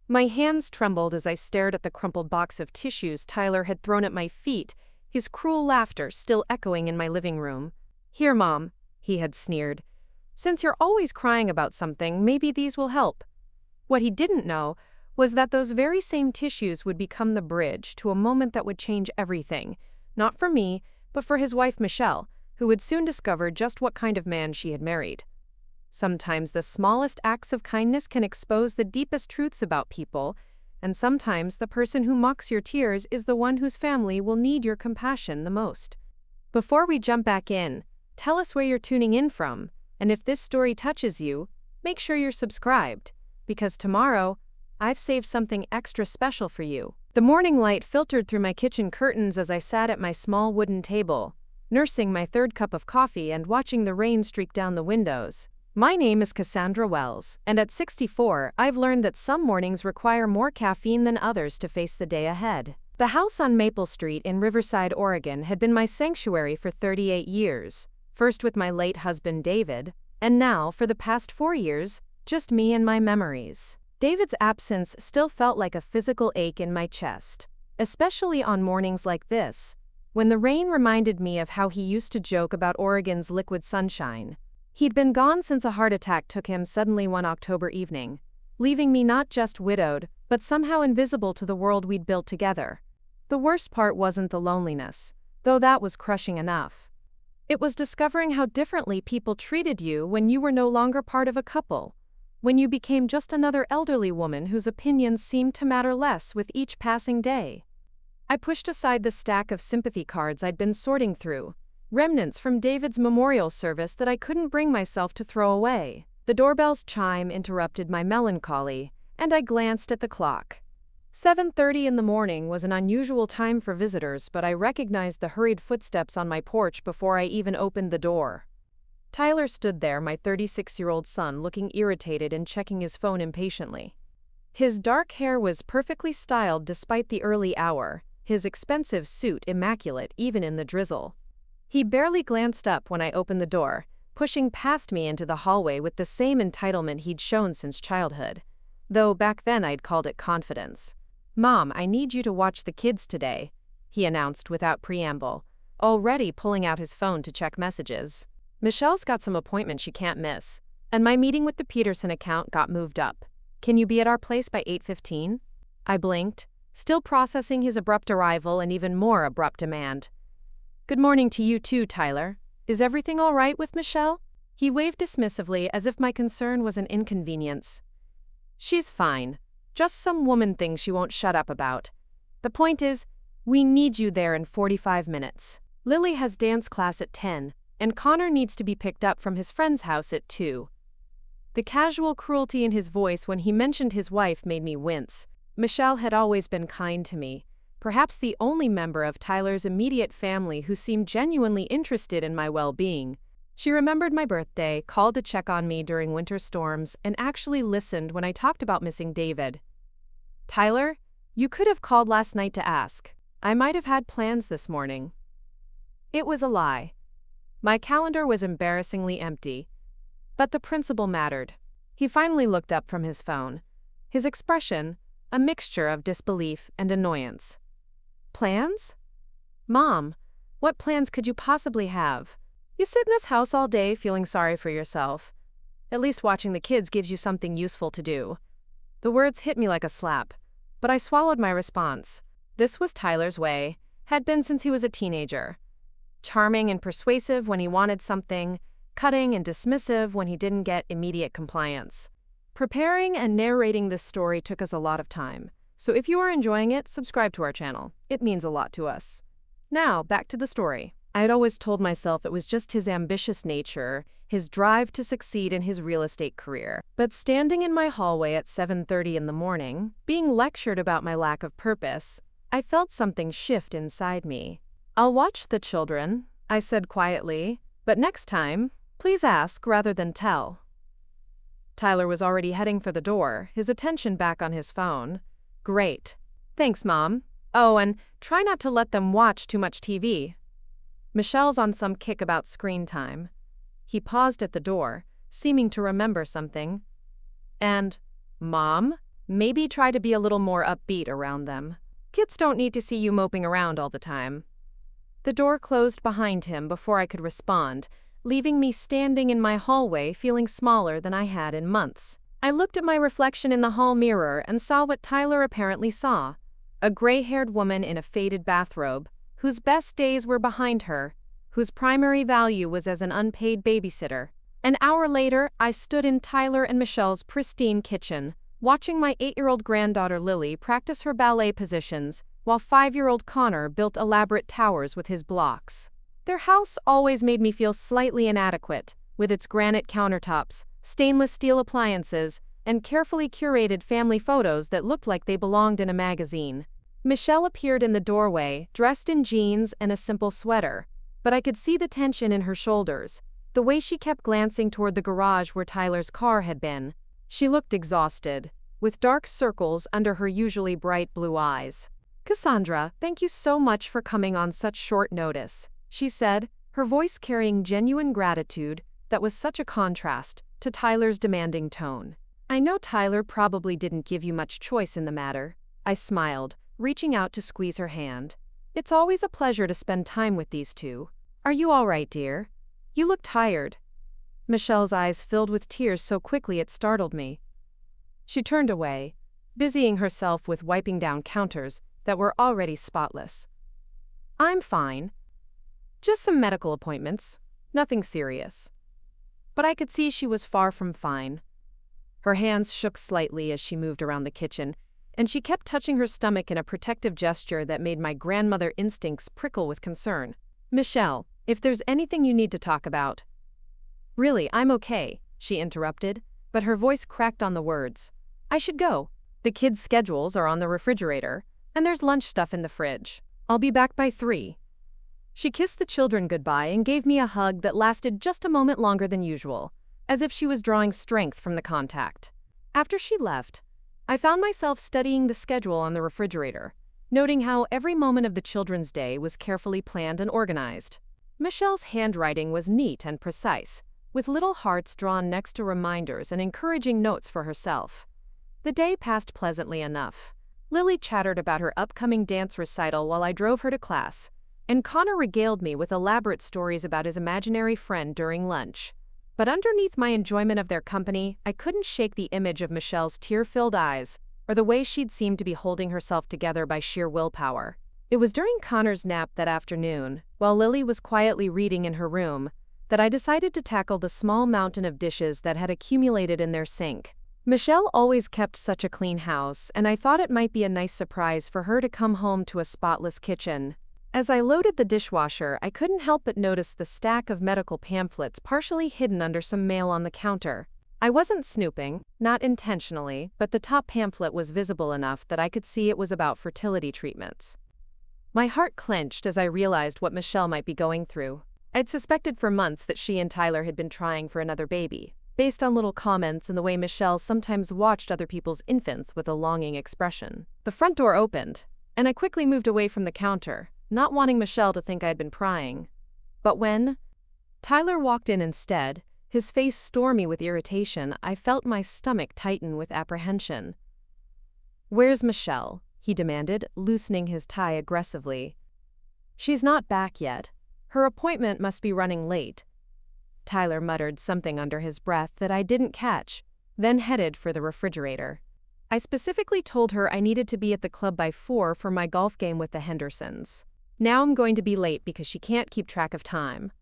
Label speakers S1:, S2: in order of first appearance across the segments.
S1: My hands trembled as I stared at the crumpled box of tissues Tyler had thrown at my feet, his cruel laughter still echoing in my living room. "Here, Mom," he had sneered. "Since you're always crying about something, maybe these will help." What he didn't know was that those very same tissues would become the bridge to a moment that would change everything, not for me, but for his wife Michelle, who would soon discover just what kind of man she had married. Sometimes the smallest acts of kindness can expose the deepest truths about people, and sometimes the person who mocks your tears is the one whose family will need your compassion the most. Before we jump back in, tell us where you're tuning in from, and if this story touches you, make sure you're subscribed, because tomorrow, I've saved something extra special for you. The morning light filtered through my kitchen curtains as I sat at my small wooden table, nursing my third cup of coffee and watching the rain streak down the windows. My name is Cassandra Wells, and at 64, I've learned that some mornings require more caffeine than others to face the day ahead. The house on Maple Street in Riverside, Oregon had been my sanctuary for 38 years, first with my late husband David, and now, for the past 4 years, just me and my memories. David's absence still felt like a physical ache in my chest, especially on mornings like this, when the rain reminded me of how he used to joke about Oregon's liquid sunshine. He'd been gone since a heart attack took him suddenly one October evening, leaving me not just widowed, but somehow invisible to the world we'd built together. The worst part wasn't the loneliness, though that was crushing enough. It was discovering how differently people treated you when you were no longer part of a couple, when you became just another elderly woman whose opinions seemed to matter less with each passing day. I pushed aside the stack of sympathy cards I'd been sorting through, remnants from David's memorial service that I couldn't bring myself to throw away. The doorbell's chime interrupted my melancholy, and I glanced at the clock. 7:30 in the morning was an unusual time for visitors, but I recognized the hurried footsteps on my porch before I even opened the door. Tyler stood there, my 36-year-old son, looking irritated and checking his phone impatiently. His dark hair was perfectly styled despite the early hour, his expensive suit immaculate even in the drizzle. He barely glanced up when I opened the door, pushing past me into the hallway with the same entitlement he'd shown since childhood, though back then I'd called it confidence. "Mom, I need you to watch the kids today," he announced without preamble, already pulling out his phone to check messages. "Michelle's got some appointment she can't miss, and my meeting with the Peterson account got moved up. Can you be at our place by 8:15? I blinked, still processing his abrupt arrival and even more abrupt demand. "Good morning to you too, Tyler. Is everything all right with Michelle?" He waved dismissively as if my concern was an inconvenience. "She's fine. Just some woman thing she won't shut up about. The point is, we need you there in 45 minutes. Lily has dance class at 10, and Connor needs to be picked up from his friend's house at 2. The casual cruelty in his voice when he mentioned his wife made me wince. Michelle had always been kind to me, perhaps the only member of Tyler's immediate family who seemed genuinely interested in my well-being. She remembered my birthday, called to check on me during winter storms, and actually listened when I talked about missing David. "Tyler, you could have called last night to ask. I might have had plans this morning." It was a lie. My calendar was embarrassingly empty. But the principle mattered. He finally looked up from his phone, his expression a mixture of disbelief and annoyance. "Plans? Mom, what plans could you possibly have? You sit in this house all day feeling sorry for yourself. At least watching the kids gives you something useful to do." The words hit me like a slap, but I swallowed my response. This was Tyler's way, had been since he was a teenager. Charming and persuasive when he wanted something, cutting and dismissive when he didn't get immediate compliance. Preparing and narrating this story took us a lot of time, so if you are enjoying it, subscribe to our channel. It means a lot to us. Now, back to the story. I had always told myself it was just his ambitious nature, his drive to succeed in his real estate career. But standing in my hallway at 7:30 in the morning, being lectured about my lack of purpose, I felt something shift inside me. "I'll watch the children," I said quietly, "but next time, please ask rather than tell." Tyler was already heading for the door, his attention back on his phone. "Great. Thanks, Mom. Oh, and try not to let them watch too much TV. Michelle's on some kick about screen time." He paused at the door, seeming to remember something. "And, Mom?" Maybe try to be a little more upbeat around them. Kids don't need to see you moping around all the time. The door closed behind him before I could respond, leaving me standing in my hallway feeling smaller than I had in months. I looked at my reflection in the hall mirror and saw what Tyler apparently saw. A gray-haired woman in a faded bathrobe, whose best days were behind her, whose primary value was as an unpaid babysitter. An hour later, I stood in Tyler and Michelle's pristine kitchen, watching my 8-year-old granddaughter Lily practice her ballet positions, while 5-year-old Connor built elaborate towers with his blocks. Their house always made me feel slightly inadequate, with its granite countertops, stainless steel appliances, and carefully curated family photos that looked like they belonged in a magazine. Michelle appeared in the doorway, dressed in jeans and a simple sweater, but I could see the tension in her shoulders, the way she kept glancing toward the garage where Tyler's car had been. She looked exhausted, with dark circles under her usually bright blue eyes. "Cassandra, thank you so much for coming on such short notice," she said, her voice carrying genuine gratitude that was such a contrast to Tyler's demanding tone. "I know Tyler probably didn't give you much choice in the matter," I smiled, reaching out to squeeze her hand. "It's always a pleasure to spend time with these two. Are you all right, dear? You look tired." Michelle's eyes filled with tears so quickly it startled me. She turned away, busying herself with wiping down counters that were already spotless. "I'm fine. Just some medical appointments. Nothing serious." But I could see she was far from fine. Her hands shook slightly as she moved around the kitchen, and she kept touching her stomach in a protective gesture that made my grandmother instincts prickle with concern. "Michelle, if there's anything you need to talk about—" "Really, I'm okay," she interrupted, but her voice cracked on the words. "I should go. The kids' schedules are on the refrigerator, and there's lunch stuff in the fridge. I'll be back by 3. She kissed the children goodbye and gave me a hug that lasted just a moment longer than usual, as if she was drawing strength from the contact. After she left, I found myself studying the schedule on the refrigerator, noting how every moment of the children's day was carefully planned and organized. Michelle's handwriting was neat and precise, with little hearts drawn next to reminders and encouraging notes for herself. The day passed pleasantly enough. Lily chattered about her upcoming dance recital while I drove her to class, and Connor regaled me with elaborate stories about his imaginary friend during lunch. But underneath my enjoyment of their company, I couldn't shake the image of Michelle's tear-filled eyes, or the way she'd seemed to be holding herself together by sheer willpower. It was during Connor's nap that afternoon, while Lily was quietly reading in her room, that I decided to tackle the small mountain of dishes that had accumulated in their sink. Michelle always kept such a clean house, and I thought it might be a nice surprise for her to come home to a spotless kitchen. As I loaded the dishwasher, I couldn't help but notice the stack of medical pamphlets partially hidden under some mail on the counter. I wasn't snooping, not intentionally, but the top pamphlet was visible enough that I could see it was about fertility treatments. My heart clenched as I realized what Michelle might be going through. I'd suspected for months that she and Tyler had been trying for another baby, based on little comments and the way Michelle sometimes watched other people's infants with a longing expression. The front door opened, and I quickly moved away from the counter, not wanting Michelle to think I had been prying. But when Tyler walked in instead, his face stormy with irritation, I felt my stomach tighten with apprehension. "Where's Michelle?" he demanded, loosening his tie aggressively. "She's not back yet. Her appointment must be running late." Tyler muttered something under his breath that I didn't catch, then headed for the refrigerator. I specifically told her I needed to be at the club by 4 for my golf game with the Hendersons. Now I'm going to be late because she can't keep track of time.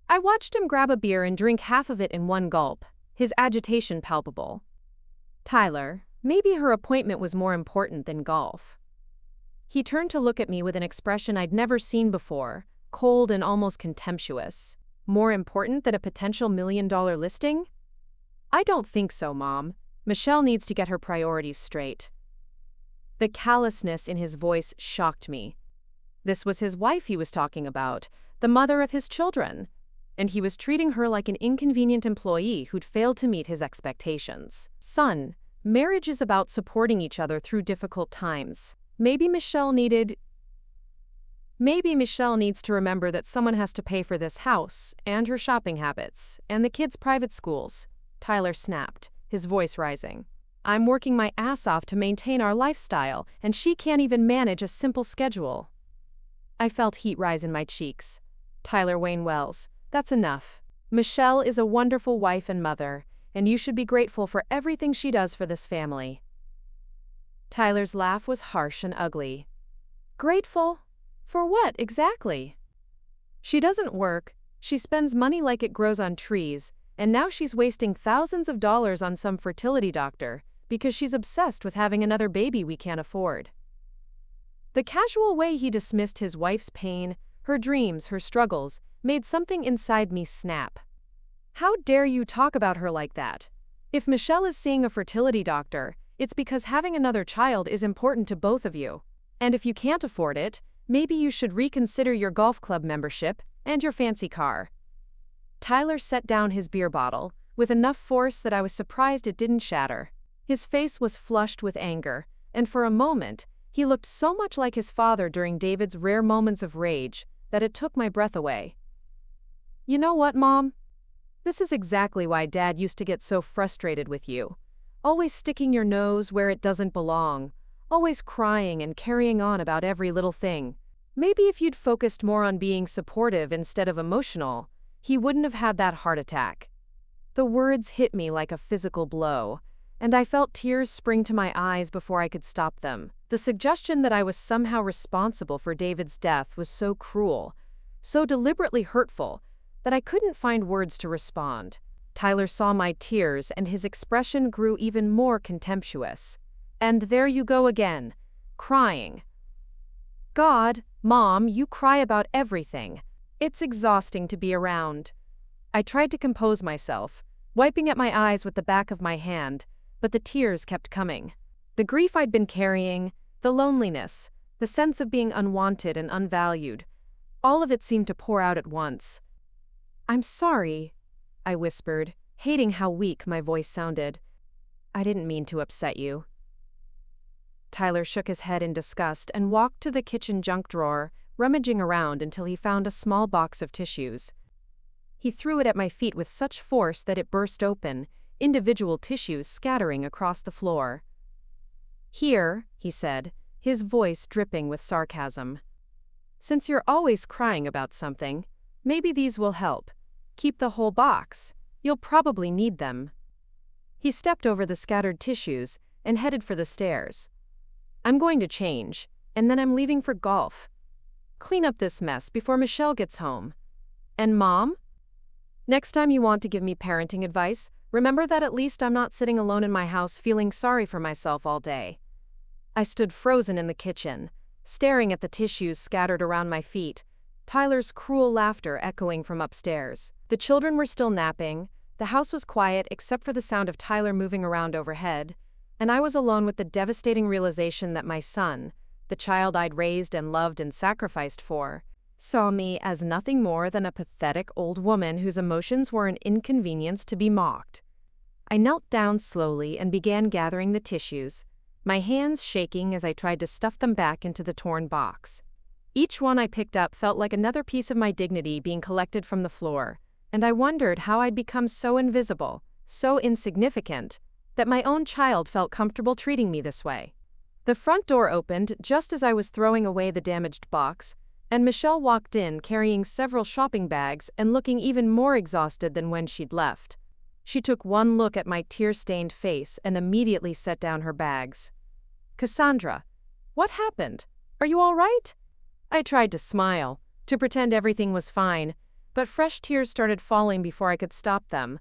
S1: I watched him grab a beer and drink half of it in one gulp, his agitation palpable. "Tyler, maybe her appointment was more important than golf." He turned to look at me with an expression I'd never seen before, cold and almost contemptuous. "More important than a potential $1 million listing?" "I don't think so, Mom. Michelle needs to get her priorities straight." The callousness in his voice shocked me. This was his wife he was talking about, the mother of his children, and he was treating her like an inconvenient employee who'd failed to meet his expectations. "Son, marriage is about supporting each other through difficult times. Maybe Michelle needs to remember that someone has to pay for this house, and her shopping habits, and the kids' private schools," Tyler snapped, his voice rising. I'm working my ass off to maintain our lifestyle, and she can't even manage a simple schedule. I felt heat rise in my cheeks. Tyler Wayne Wells, that's enough. Michelle is a wonderful wife and mother, and you should be grateful for everything she does for this family. Tyler's laugh was harsh and ugly. Grateful? For what, exactly? She doesn't work, she spends money like it grows on trees, and now she's wasting thousands of dollars on some fertility doctor because she's obsessed with having another baby we can't afford. The casual way he dismissed his wife's pain, her dreams, her struggles, made something inside me snap. How dare you talk about her like that? If Michelle is seeing a fertility doctor, it's because having another child is important to both of you. And if you can't afford it, maybe you should reconsider your golf club membership and your fancy car. Tyler set down his beer bottle, with enough force that I was surprised it didn't shatter. His face was flushed with anger, and for a moment, he looked so much like his father during David's rare moments of rage that it took my breath away. You know what, Mom? This is exactly why Dad used to get so frustrated with you. Always sticking your nose where it doesn't belong, always crying and carrying on about every little thing. Maybe if you'd focused more on being supportive instead of emotional, he wouldn't have had that heart attack. The words hit me like a physical blow, and I felt tears spring to my eyes before I could stop them. The suggestion that I was somehow responsible for David's death was so cruel, so deliberately hurtful, that I couldn't find words to respond. Tyler saw my tears and his expression grew even more contemptuous. And there you go again, crying. God, Mom, you cry about everything. It's exhausting to be around. I tried to compose myself, wiping at my eyes with the back of my hand, but the tears kept coming. The grief I'd been carrying, the loneliness, the sense of being unwanted and unvalued, all of it seemed to pour out at once. I'm sorry, I whispered, hating how weak my voice sounded. I didn't mean to upset you. Tyler shook his head in disgust and walked to the kitchen junk drawer, rummaging around until he found a small box of tissues. He threw it at my feet with such force that it burst open, individual tissues scattering across the floor. Here, he said, his voice dripping with sarcasm. Since you're always crying about something, maybe these will help. Keep the whole box. You'll probably need them. He stepped over the scattered tissues and headed for the stairs. I'm going to change, and then I'm leaving for golf. Clean up this mess before Michelle gets home. And Mom? Next time you want to give me parenting advice, remember that at least I'm not sitting alone in my house feeling sorry for myself all day. I stood frozen in the kitchen, staring at the tissues scattered around my feet, Tyler's cruel laughter echoing from upstairs. The children were still napping, the house was quiet except for the sound of Tyler moving around overhead, and I was alone with the devastating realization that my son, the child I'd raised and loved and sacrificed for, saw me as nothing more than a pathetic old woman whose emotions were an inconvenience to be mocked. I knelt down slowly and began gathering the tissues, my hands shaking as I tried to stuff them back into the torn box. Each one I picked up felt like another piece of my dignity being collected from the floor, and I wondered how I'd become so invisible, so insignificant, that my own child felt comfortable treating me this way. The front door opened just as I was throwing away the damaged box, and Michelle walked in carrying several shopping bags and looking even more exhausted than when she'd left. She took one look at my tear-stained face and immediately set down her bags. Cassandra, what happened? Are you all right? I tried to smile, to pretend everything was fine, but fresh tears started falling before I could stop them.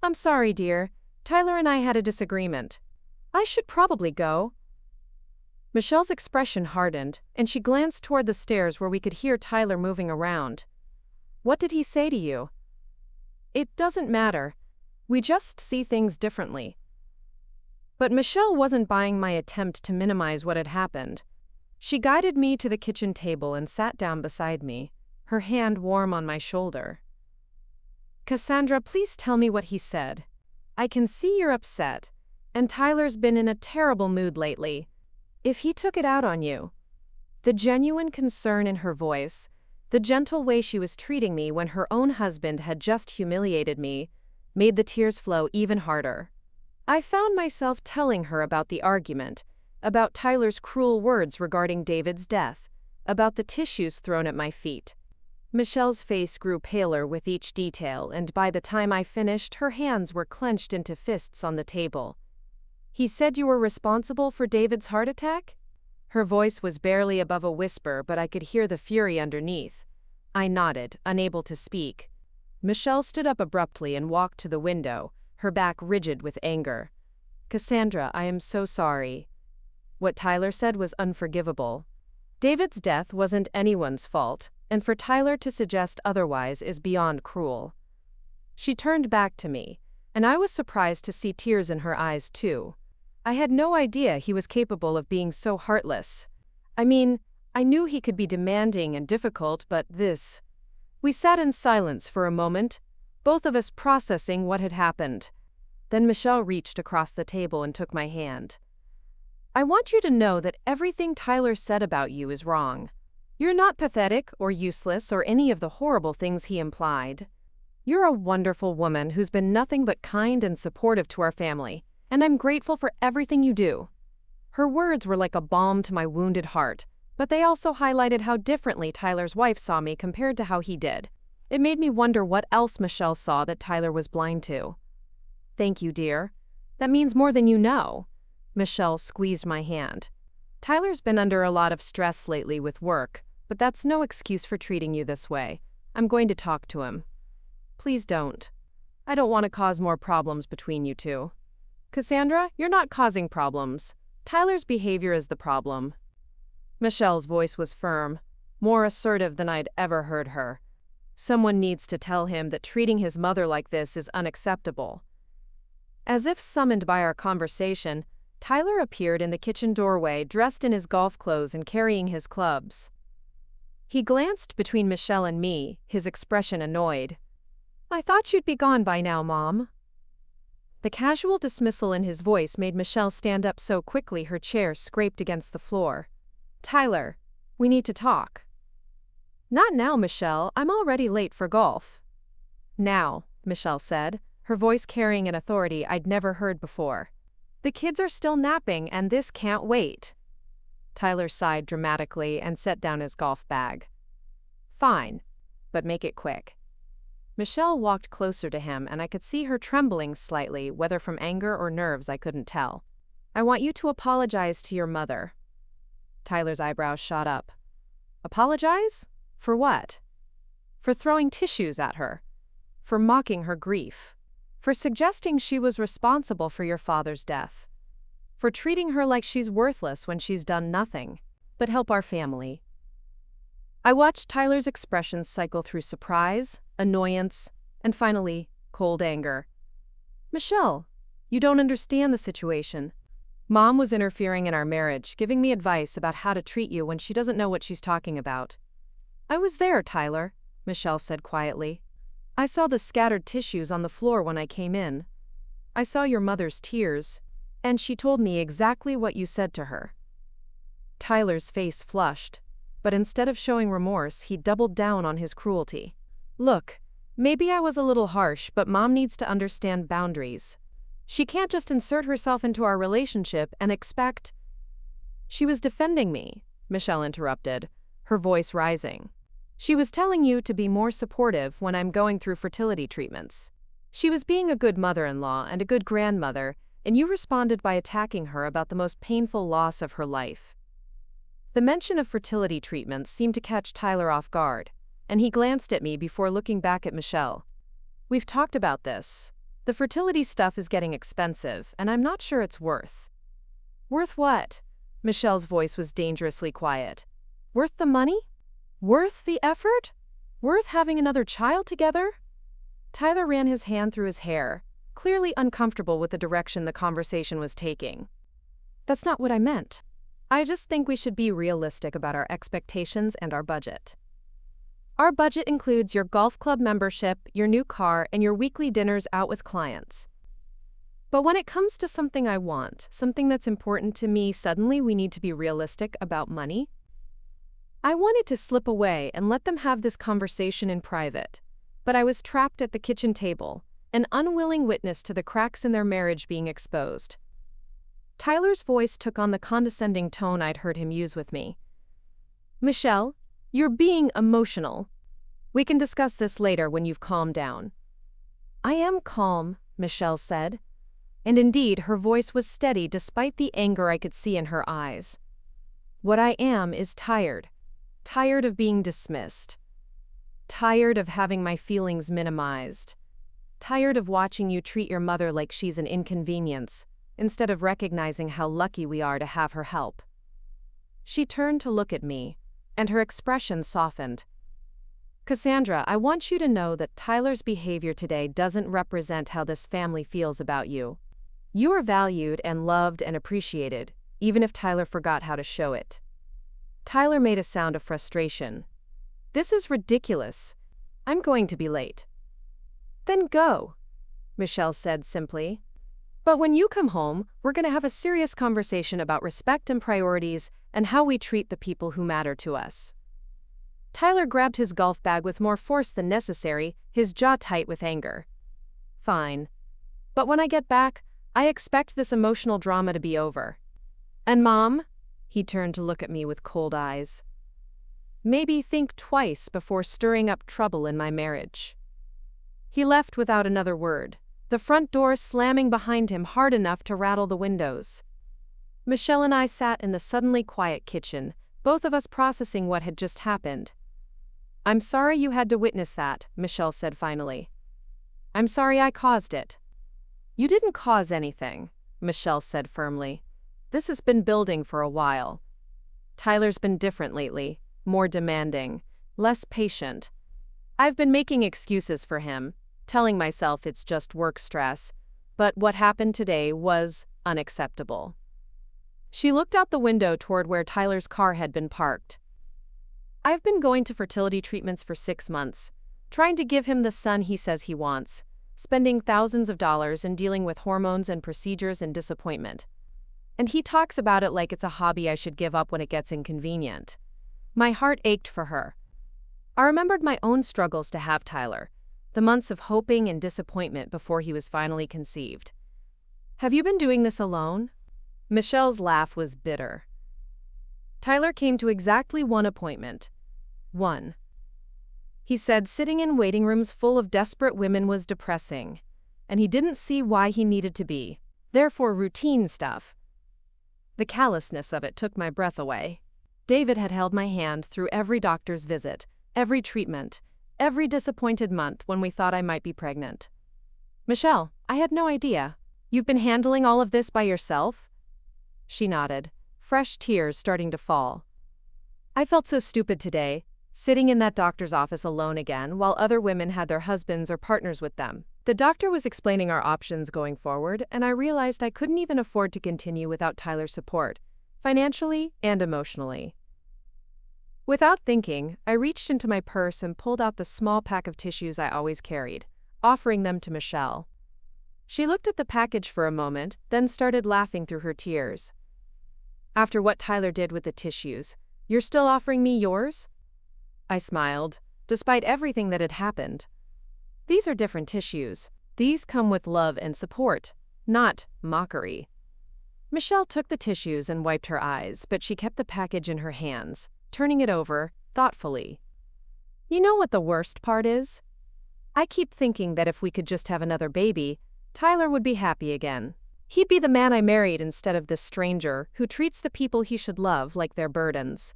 S1: I'm sorry, dear. Tyler and I had a disagreement. I should probably go. Michelle's expression hardened, and she glanced toward the stairs where we could hear Tyler moving around. What did he say to you? It doesn't matter. We just see things differently. But Michelle wasn't buying my attempt to minimize what had happened. She guided me to the kitchen table and sat down beside me, her hand warm on my shoulder. Cassandra, please tell me what he said. I can see you're upset, and Tyler's been in a terrible mood lately. If he took it out on you. The genuine concern in her voice, the gentle way she was treating me when her own husband had just humiliated me, made the tears flow even harder. I found myself telling her about the argument, about Tyler's cruel words regarding David's death, about the tissues thrown at my feet. Michelle's face grew paler with each detail, and by the time I finished, her hands were clenched into fists on the table. "He said you were responsible for David's heart attack?" Her voice was barely above a whisper, but I could hear the fury underneath. I nodded, unable to speak. Michelle stood up abruptly and walked to the window, her back rigid with anger. "Cassandra, I am so sorry." What Tyler said was unforgivable. David's death wasn't anyone's fault, and for Tyler to suggest otherwise is beyond cruel. She turned back to me, and I was surprised to see tears in her eyes too. I had no idea he was capable of being so heartless. I mean, I knew he could be demanding and difficult, but this... We sat in silence for a moment, both of us processing what had happened. Then Michelle reached across the table and took my hand. "I want you to know that everything Tyler said about you is wrong. You're not pathetic or useless or any of the horrible things he implied. You're a wonderful woman who's been nothing but kind and supportive to our family, and I'm grateful for everything you do." Her words were like a balm to my wounded heart, but they also highlighted how differently Tyler's wife saw me compared to how he did. It made me wonder what else Michelle saw that Tyler was blind to. "Thank you, dear. That means more than you know." Michelle squeezed my hand. "Tyler's been under a lot of stress lately with work, but that's no excuse for treating you this way. I'm going to talk to him." "Please don't. I don't want to cause more problems between you two." "Cassandra, you're not causing problems. Tyler's behavior is the problem." Michelle's voice was firm, more assertive than I'd ever heard her. "Someone needs to tell him that treating his mother like this is unacceptable." As if summoned by our conversation, Tyler appeared in the kitchen doorway dressed in his golf clothes and carrying his clubs. He glanced between Michelle and me, his expression annoyed. "I thought you'd be gone by now, Mom." The casual dismissal in his voice made Michelle stand up so quickly her chair scraped against the floor. "Tyler, we need to talk." "Not now, Michelle. I'm already late for golf." "Now," Michelle said, her voice carrying an authority I'd never heard before. "The kids are still napping and this can't wait." Tyler sighed dramatically and set down his golf bag. "Fine, but make it quick." Michelle walked closer to him and I could see her trembling slightly, whether from anger or nerves I couldn't tell. "I want you to apologize to your mother." Tyler's eyebrows shot up. "Apologize? For what?" "For throwing tissues at her. For mocking her grief. For suggesting she was responsible for your father's death. For treating her like she's worthless when she's done nothing but help our family." I watched Tyler's expressions cycle through surprise, annoyance, and finally, cold anger. "Michelle, you don't understand the situation. Mom was interfering in our marriage, giving me advice about how to treat you when she doesn't know what she's talking about." "I was there, Tyler," Michelle said quietly. "I saw the scattered tissues on the floor when I came in. I saw your mother's tears, and she told me exactly what you said to her." Tyler's face flushed, but instead of showing remorse, he doubled down on his cruelty. "Look, maybe I was a little harsh, but Mom needs to understand boundaries. She can't just insert herself into our relationship and expect—" "She was defending me," Michelle interrupted, her voice rising. "She was telling you to be more supportive when I'm going through fertility treatments. She was being a good mother-in-law and a good grandmother, and you responded by attacking her about the most painful loss of her life." The mention of fertility treatments seemed to catch Tyler off guard, and he glanced at me before looking back at Michelle. "We've talked about this. The fertility stuff is getting expensive, and I'm not sure it's worth." "Worth what?" Michelle's voice was dangerously quiet. "Worth the money? Worth the effort? Worth having another child together?" Tyler ran his hand through his hair, clearly uncomfortable with the direction the conversation was taking. "That's not what I meant. I just think we should be realistic about our expectations and our budget. Our budget includes your golf club membership, your new car, and your weekly dinners out with clients. But when it comes to something I want, something that's important to me, suddenly we need to be realistic about money." I wanted to slip away and let them have this conversation in private, but I was trapped at the kitchen table, an unwilling witness to the cracks in their marriage being exposed. Tyler's voice took on the condescending tone I'd heard him use with me. "Michelle, you're being emotional. We can discuss this later when you've calmed down." "I am calm," Michelle said. And indeed, her voice was steady despite the anger I could see in her eyes. "What I am is tired. Tired of being dismissed. Tired of having my feelings minimized. Tired of watching you treat your mother like she's an inconvenience, instead of recognizing how lucky we are to have her help." She turned to look at me, and her expression softened. "Cassandra, I want you to know that Tyler's behavior today doesn't represent how this family feels about you. You are valued and loved and appreciated, even if Tyler forgot how to show it." Tyler made a sound of frustration. "This is ridiculous. I'm going to be late." "Then go," Michelle said simply. "But when you come home, we're going to have a serious conversation about respect and priorities and how we treat the people who matter to us." Tyler grabbed his golf bag with more force than necessary, his jaw tight with anger. "Fine. But when I get back, I expect this emotional drama to be over. And Mom," he turned to look at me with cold eyes, "maybe think twice before stirring up trouble in my marriage." He left without another word, the front door slamming behind him hard enough to rattle the windows. Michelle and I sat in the suddenly quiet kitchen, both of us processing what had just happened. "I'm sorry you had to witness that," Michelle said finally. "I'm sorry I caused it." "You didn't cause anything," Michelle said firmly. "This has been building for a while. Tyler's been different lately, more demanding, less patient. I've been making excuses for him, telling myself it's just work stress, but what happened today was unacceptable." She looked out the window toward where Tyler's car had been parked. "I've been going to fertility treatments for 6 months, trying to give him the son he says he wants, spending thousands of dollars and dealing with hormones and procedures and disappointment. And he talks about it like it's a hobby I should give up when it gets inconvenient." My heart ached for her. I remembered my own struggles to have Tyler, the months of hoping and disappointment before he was finally conceived. "Have you been doing this alone?" Michelle's laugh was bitter. "Tyler came to exactly one appointment. One. He said sitting in waiting rooms full of desperate women was depressing, and he didn't see why he needed to be. Therefore, routine stuff." The callousness of it took my breath away. David had held my hand through every doctor's visit, every treatment, every disappointed month when we thought I might be pregnant. "Michelle, I had no idea. You've been handling all of this by yourself?" She nodded, fresh tears starting to fall. "I felt so stupid today, sitting in that doctor's office alone again while other women had their husbands or partners with them. The doctor was explaining our options going forward, and I realized I couldn't even afford to continue without Tyler's support, financially and emotionally." Without thinking, I reached into my purse and pulled out the small pack of tissues I always carried, offering them to Michelle. She looked at the package for a moment, then started laughing through her tears. "After what Tyler did with the tissues, you're still offering me yours?" I smiled, despite everything that had happened. "These are different tissues. These come with love and support, not mockery." Michelle took the tissues and wiped her eyes, but she kept the package in her hands, turning it over, thoughtfully. "You know what the worst part is? I keep thinking that if we could just have another baby, Tyler would be happy again. He'd be the man I married instead of this stranger who treats the people he should love like their burdens."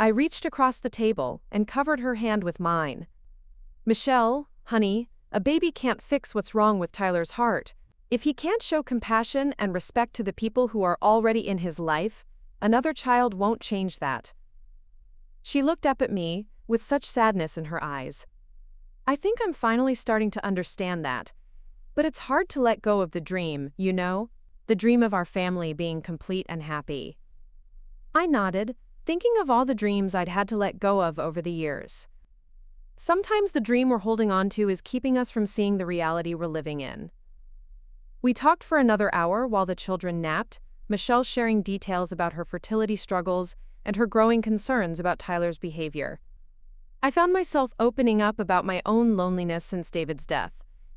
S1: I reached across the table and covered her hand with mine. "Michelle, honey, a baby can't fix what's wrong with Tyler's heart. If he can't show compassion and respect to the people who are already in his life, another child won't change that." She looked up at me, with such sadness in her eyes. "I think I'm finally starting to understand that. But it's hard to let go of the dream, you know? The dream of our family being complete and happy." I nodded, thinking of all the dreams I'd had to let go of over the years. Sometimes the dream we're holding on to is keeping us from seeing the reality we're living in. We talked for another hour while the children napped, Michelle sharing details about her fertility struggles and her growing concerns about Tyler's behavior. I found myself opening up about my own loneliness since David's death,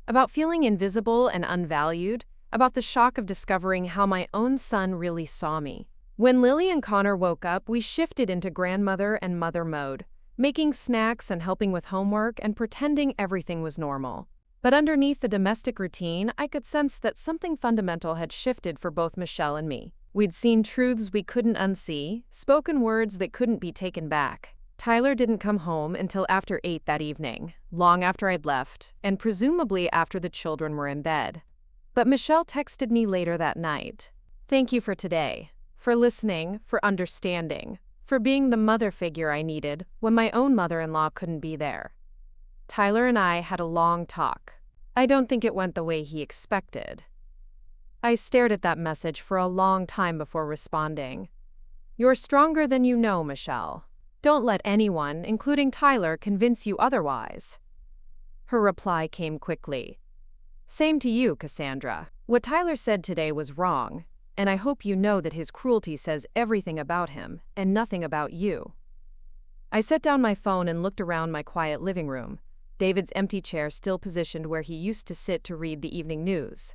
S1: about feeling invisible and unvalued, about the shock of discovering how my own son really saw me. When Lily and Connor woke up, we shifted into grandmother and mother mode, making snacks and helping with homework and pretending everything was normal. But underneath the domestic routine, I could sense that something fundamental had shifted for both Michelle and me. We'd seen truths we couldn't unsee, spoken words that couldn't be taken back. Tyler didn't come home until after 8 that evening, long after I'd left, and presumably after the children were in bed. But Michelle texted me later that night. "Thank you for today, for listening, for understanding, for being the mother figure I needed when my own mother-in-law couldn't be there." Tyler and I had a long talk. I don't think it went the way he expected. I stared at that message for a long time before responding. "You're stronger than you know, Michelle. Don't let anyone, including Tyler, convince you otherwise." Her reply came quickly. "Same to you, Cassandra. What Tyler said today was wrong, and I hope you know that his cruelty says everything about him and nothing about you." I set down my phone and looked around my quiet living room, David's empty chair still positioned where he used to sit to read the evening news.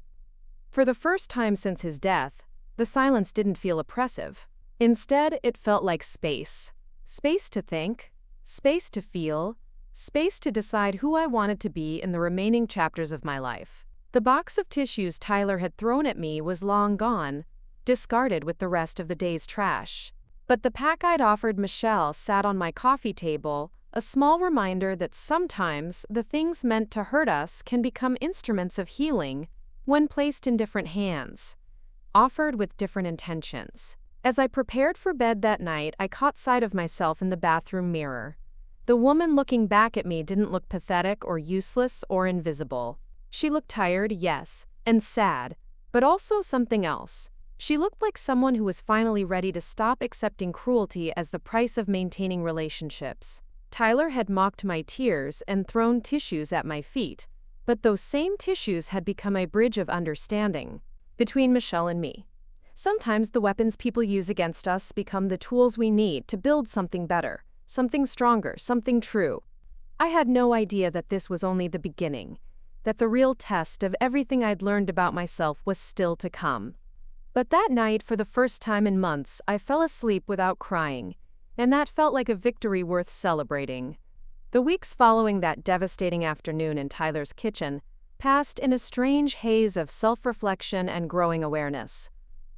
S1: For the first time since his death, the silence didn't feel oppressive. Instead, it felt like space. Space to think, space to feel, space to decide who I wanted to be in the remaining chapters of my life. The box of tissues Tyler had thrown at me was long gone, discarded with the rest of the day's trash. But the pack I'd offered Michelle sat on my coffee table, a small reminder that sometimes the things meant to hurt us can become instruments of healing when placed in different hands, offered with different intentions. As I prepared for bed that night, I caught sight of myself in the bathroom mirror. The woman looking back at me didn't look pathetic or useless or invisible. She looked tired, yes, and sad, but also something else. She looked like someone who was finally ready to stop accepting cruelty as the price of maintaining relationships. Tyler had mocked my tears and thrown tissues at my feet, but those same tissues had become a bridge of understanding between Michelle and me. Sometimes the weapons people use against us become the tools we need to build something better, something stronger, something true. I had no idea that this was only the beginning, that the real test of everything I'd learned about myself was still to come. But that night, for the first time in months, I fell asleep without crying, and that felt like a victory worth celebrating. The weeks following that devastating afternoon in Tyler's kitchen passed in a strange haze of self-reflection and growing awareness.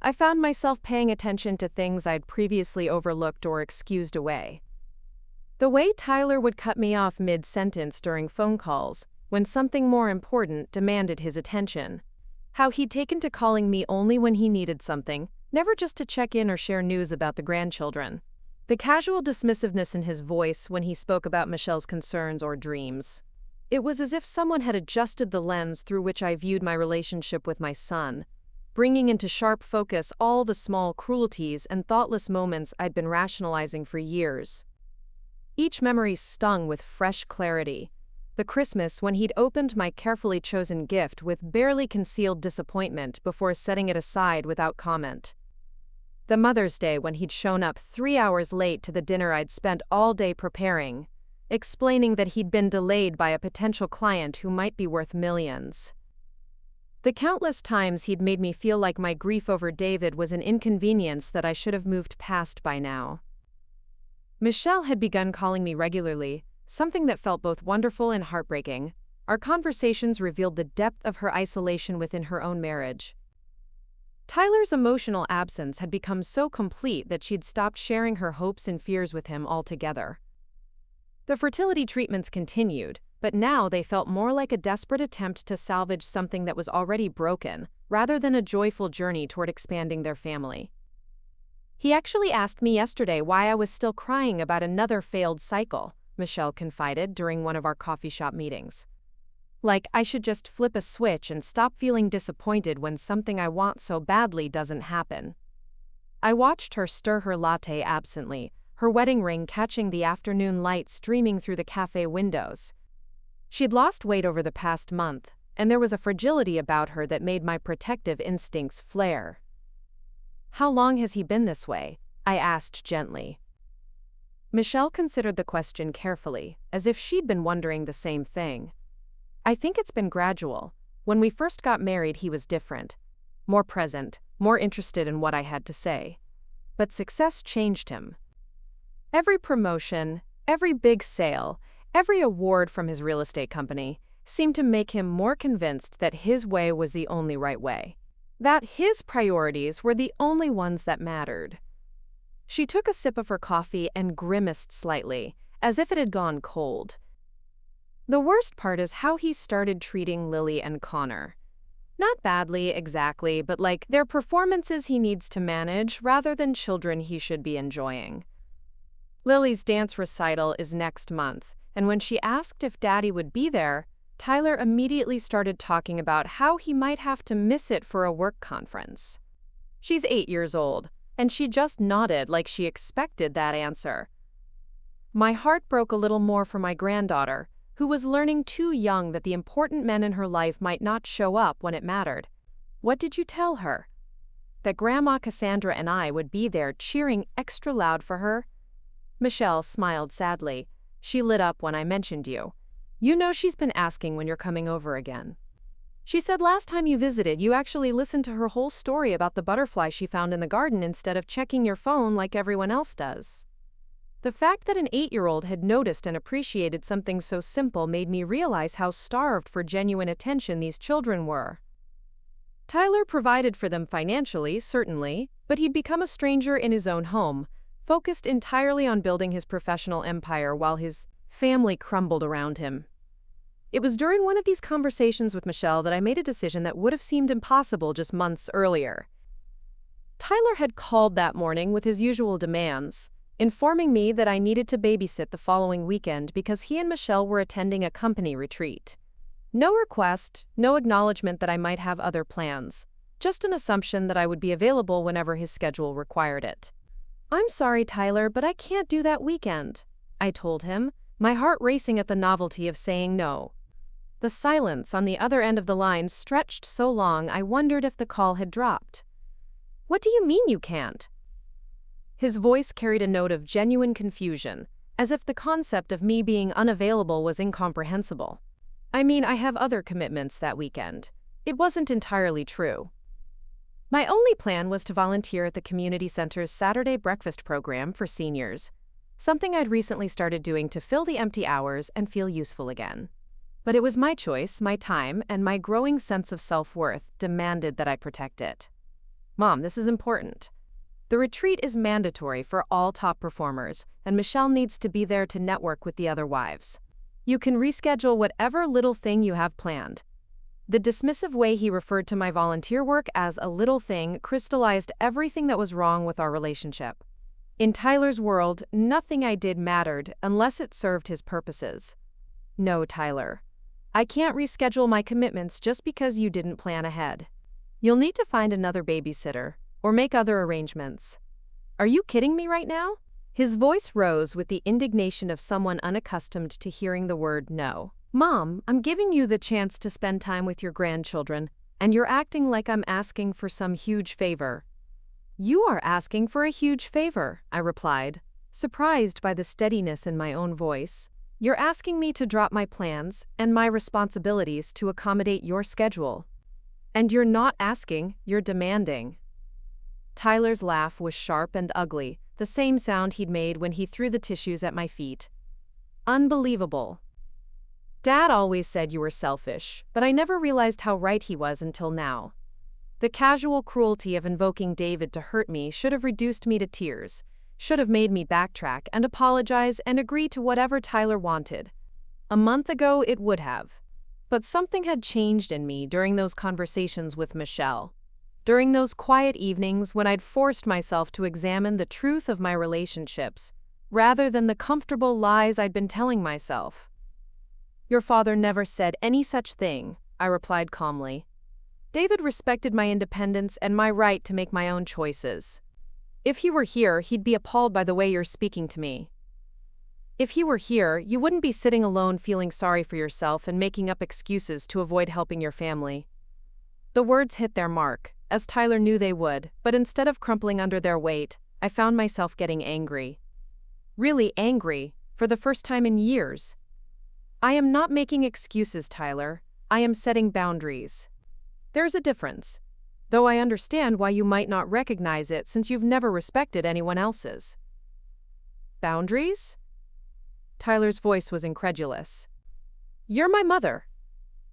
S1: I found myself paying attention to things I'd previously overlooked or excused away. The way Tyler would cut me off mid-sentence during phone calls, when something more important demanded his attention. How he'd taken to calling me only when he needed something, never just to check in or share news about the grandchildren. The casual dismissiveness in his voice when he spoke about Michelle's concerns or dreams. It was as if someone had adjusted the lens through which I viewed my relationship with my son, bringing into sharp focus all the small cruelties and thoughtless moments I'd been rationalizing for years. Each memory stung with fresh clarity. The Christmas when he'd opened my carefully chosen gift with barely concealed disappointment before setting it aside without comment. The Mother's Day when he'd shown up 3 hours late to the dinner I'd spent all day preparing, explaining that he'd been delayed by a potential client who might be worth millions. The countless times he'd made me feel like my grief over David was an inconvenience that I should have moved past by now. Michelle had begun calling me regularly, something that felt both wonderful and heartbreaking. Our conversations revealed the depth of her isolation within her own marriage. Tyler's emotional absence had become so complete that she'd stopped sharing her hopes and fears with him altogether. The fertility treatments continued, but now they felt more like a desperate attempt to salvage something that was already broken, rather than a joyful journey toward expanding their family. "He actually asked me yesterday why I was still crying about another failed cycle," Michelle confided during one of our coffee shop meetings. "Like I should just flip a switch and stop feeling disappointed when something I want so badly doesn't happen." I watched her stir her latte absently, her wedding ring catching the afternoon light streaming through the cafe windows. She'd lost weight over the past month, and there was a fragility about her that made my protective instincts flare. "How long has he been this way?" I asked gently. Michelle considered the question carefully, as if she'd been wondering the same thing. I think it's been gradual. When we first got married, he was different. More present, more interested in what I had to say. But success changed him. Every promotion, every big sale, every award from his real estate company seemed to make him more convinced that his way was the only right way. That his priorities were the only ones that mattered. She took a sip of her coffee and grimaced slightly, as if it had gone cold. The worst part is how he started treating Lily and Connor. Not badly, exactly, but like they're performances he needs to manage rather than children he should be enjoying. Lily's dance recital is next month, and when she asked if Daddy would be there, Tyler immediately started talking about how he might have to miss it for a work conference. She's 8 years old, and she just nodded like she expected that answer. My heart broke a little more for my granddaughter, who was learning too young that the important men in her life might not show up when it mattered. What did you tell her? That Grandma Cassandra and I would be there cheering extra loud for her? Michelle smiled sadly. She lit up when I mentioned you. You know she's been asking when you're coming over again. She said last time you visited, you actually listened to her whole story about the butterfly she found in the garden instead of checking your phone like everyone else does. The fact that an 8-year-old had noticed and appreciated something so simple made me realize how starved for genuine attention these children were. Tyler provided for them financially, certainly, but he'd become a stranger in his own home, focused entirely on building his professional empire while his family crumbled around him. It was during one of these conversations with Michelle that I made a decision that would have seemed impossible just months earlier. Tyler had called that morning with his usual demands, informing me that I needed to babysit the following weekend because he and Michelle were attending a company retreat. No request, no acknowledgement that I might have other plans, just an assumption that I would be available whenever his schedule required it. I'm sorry, Tyler, but I can't do that weekend, I told him, my heart racing at the novelty of saying no. The silence on the other end of the line stretched so long I wondered if the call had dropped. What do you mean you can't? His voice carried a note of genuine confusion, as if the concept of me being unavailable was incomprehensible. I mean, I have other commitments that weekend. It wasn't entirely true. My only plan was to volunteer at the community center's Saturday breakfast program for seniors, something I'd recently started doing to fill the empty hours and feel useful again. But it was my choice, my time, and my growing sense of self-worth demanded that I protect it. Mom, this is important. The retreat is mandatory for all top performers, and Michelle needs to be there to network with the other wives. You can reschedule whatever little thing you have planned. The dismissive way he referred to my volunteer work as a little thing crystallized everything that was wrong with our relationship. In Tyler's world, nothing I did mattered unless it served his purposes. No, Tyler. I can't reschedule my commitments just because you didn't plan ahead. You'll need to find another babysitter, or make other arrangements. Are you kidding me right now? His voice rose with the indignation of someone unaccustomed to hearing the word no. Mom, I'm giving you the chance to spend time with your grandchildren, and you're acting like I'm asking for some huge favor. You are asking for a huge favor, I replied, surprised by the steadiness in my own voice. You're asking me to drop my plans and my responsibilities to accommodate your schedule. And you're not asking, you're demanding. Tyler's laugh was sharp and ugly, the same sound he'd made when he threw the tissues at my feet. Unbelievable. Dad always said you were selfish, but I never realized how right he was until now. The casual cruelty of invoking David to hurt me should have reduced me to tears, should have made me backtrack and apologize and agree to whatever Tyler wanted. A month ago, it would have. But something had changed in me during those conversations with Michelle. During those quiet evenings when I'd forced myself to examine the truth of my relationships, rather than the comfortable lies I'd been telling myself. Your father never said any such thing, I replied calmly. David respected my independence and my right to make my own choices. If he were here, he'd be appalled by the way you're speaking to me. If he were here, you wouldn't be sitting alone feeling sorry for yourself and making up excuses to avoid helping your family. The words hit their mark, as Tyler knew they would, but instead of crumpling under their weight, I found myself getting angry. Really angry, for the first time in years. I am not making excuses, Tyler. I am setting boundaries. There's a difference, though I understand why you might not recognize it since you've never respected anyone else's. Boundaries? Tyler's voice was incredulous. You're my mother.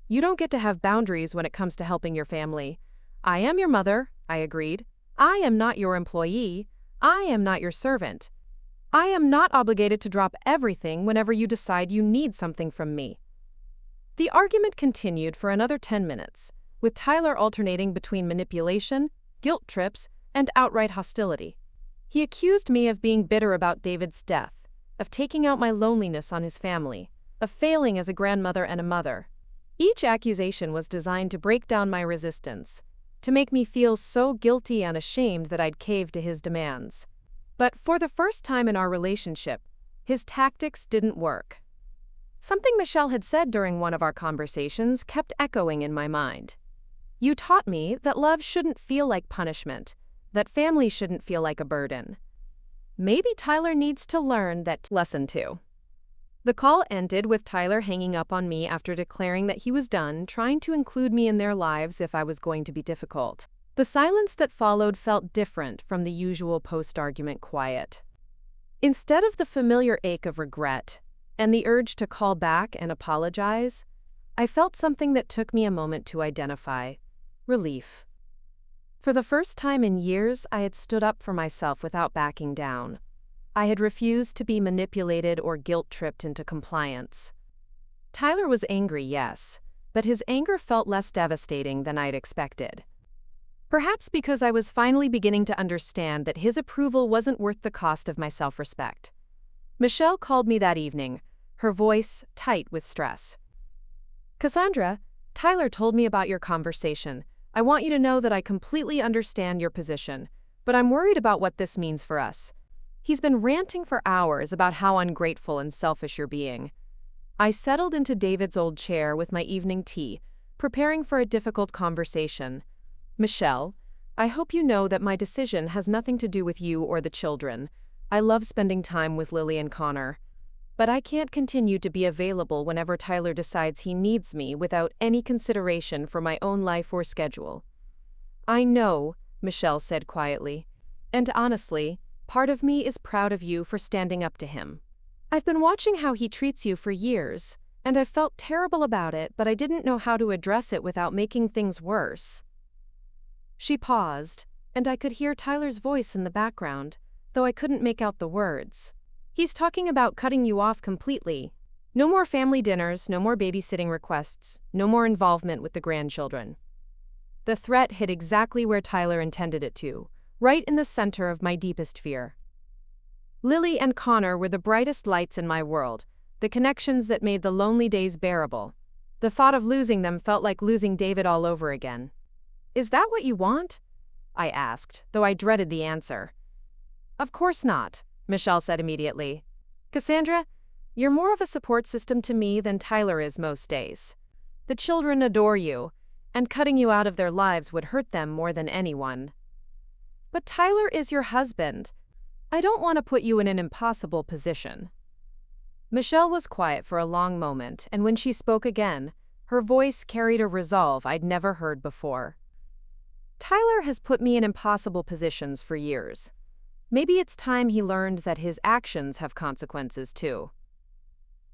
S1: You don't get to have boundaries when it comes to helping your family. I am your mother, I agreed. I am not your employee. I am not your servant. I am not obligated to drop everything whenever you decide you need something from me. The argument continued for another 10 minutes, with Tyler alternating between manipulation, guilt trips, and outright hostility. He accused me of being bitter about David's death, of taking out my loneliness on his family, of failing as a grandmother and a mother. Each accusation was designed to break down my resistance, to make me feel so guilty and ashamed that I'd cave to his demands. But for the first time in our relationship, his tactics didn't work. Something Michelle had said during one of our conversations kept echoing in my mind. You taught me that love shouldn't feel like punishment, that family shouldn't feel like a burden. Maybe Tyler needs to learn that lesson too. The call ended with Tyler hanging up on me after declaring that he was done trying to include me in their lives if I was going to be difficult. The silence that followed felt different from the usual post-argument quiet. Instead of the familiar ache of regret and the urge to call back and apologize, I felt something that took me a moment to identify: relief. For the first time in years, I had stood up for myself without backing down. I had refused to be manipulated or guilt-tripped into compliance. Tyler was angry, yes, but his anger felt less devastating than I'd expected. Perhaps because I was finally beginning to understand that his approval wasn't worth the cost of my self-respect. Michelle called me that evening, her voice tight with stress. Cassandra, Tyler told me about your conversation. I want you to know that I completely understand your position, but I'm worried about what this means for us. He's been ranting for hours about how ungrateful and selfish you're being. I settled into David's old chair with my evening tea, preparing for a difficult conversation. Michelle, I hope you know that my decision has nothing to do with you or the children. I love spending time with Lily and Connor. But I can't continue to be available whenever Tyler decides he needs me without any consideration for my own life or schedule. I know, Michelle said quietly, and honestly, part of me is proud of you for standing up to him. I've been watching how he treats you for years, and I've felt terrible about it, but I didn't know how to address it without making things worse. She paused, and I could hear Tyler's voice in the background, though I couldn't make out the words. He's talking about cutting you off completely. No more family dinners, no more babysitting requests, no more involvement with the grandchildren. The threat hit exactly where Tyler intended it to, right in the center of my deepest fear. Lily and Connor were the brightest lights in my world, the connections that made the lonely days bearable. The thought of losing them felt like losing David all over again. Is that what you want? I asked, though I dreaded the answer. Of course not, Michelle said immediately. Cassandra, you're more of a support system to me than Tyler is most days. The children adore you, and cutting you out of their lives would hurt them more than anyone. But Tyler is your husband. I don't want to put you in an impossible position. Michelle was quiet for a long moment, and when she spoke again, her voice carried a resolve I'd never heard before. Tyler has put me in impossible positions for years. Maybe it's time he learned that his actions have consequences too.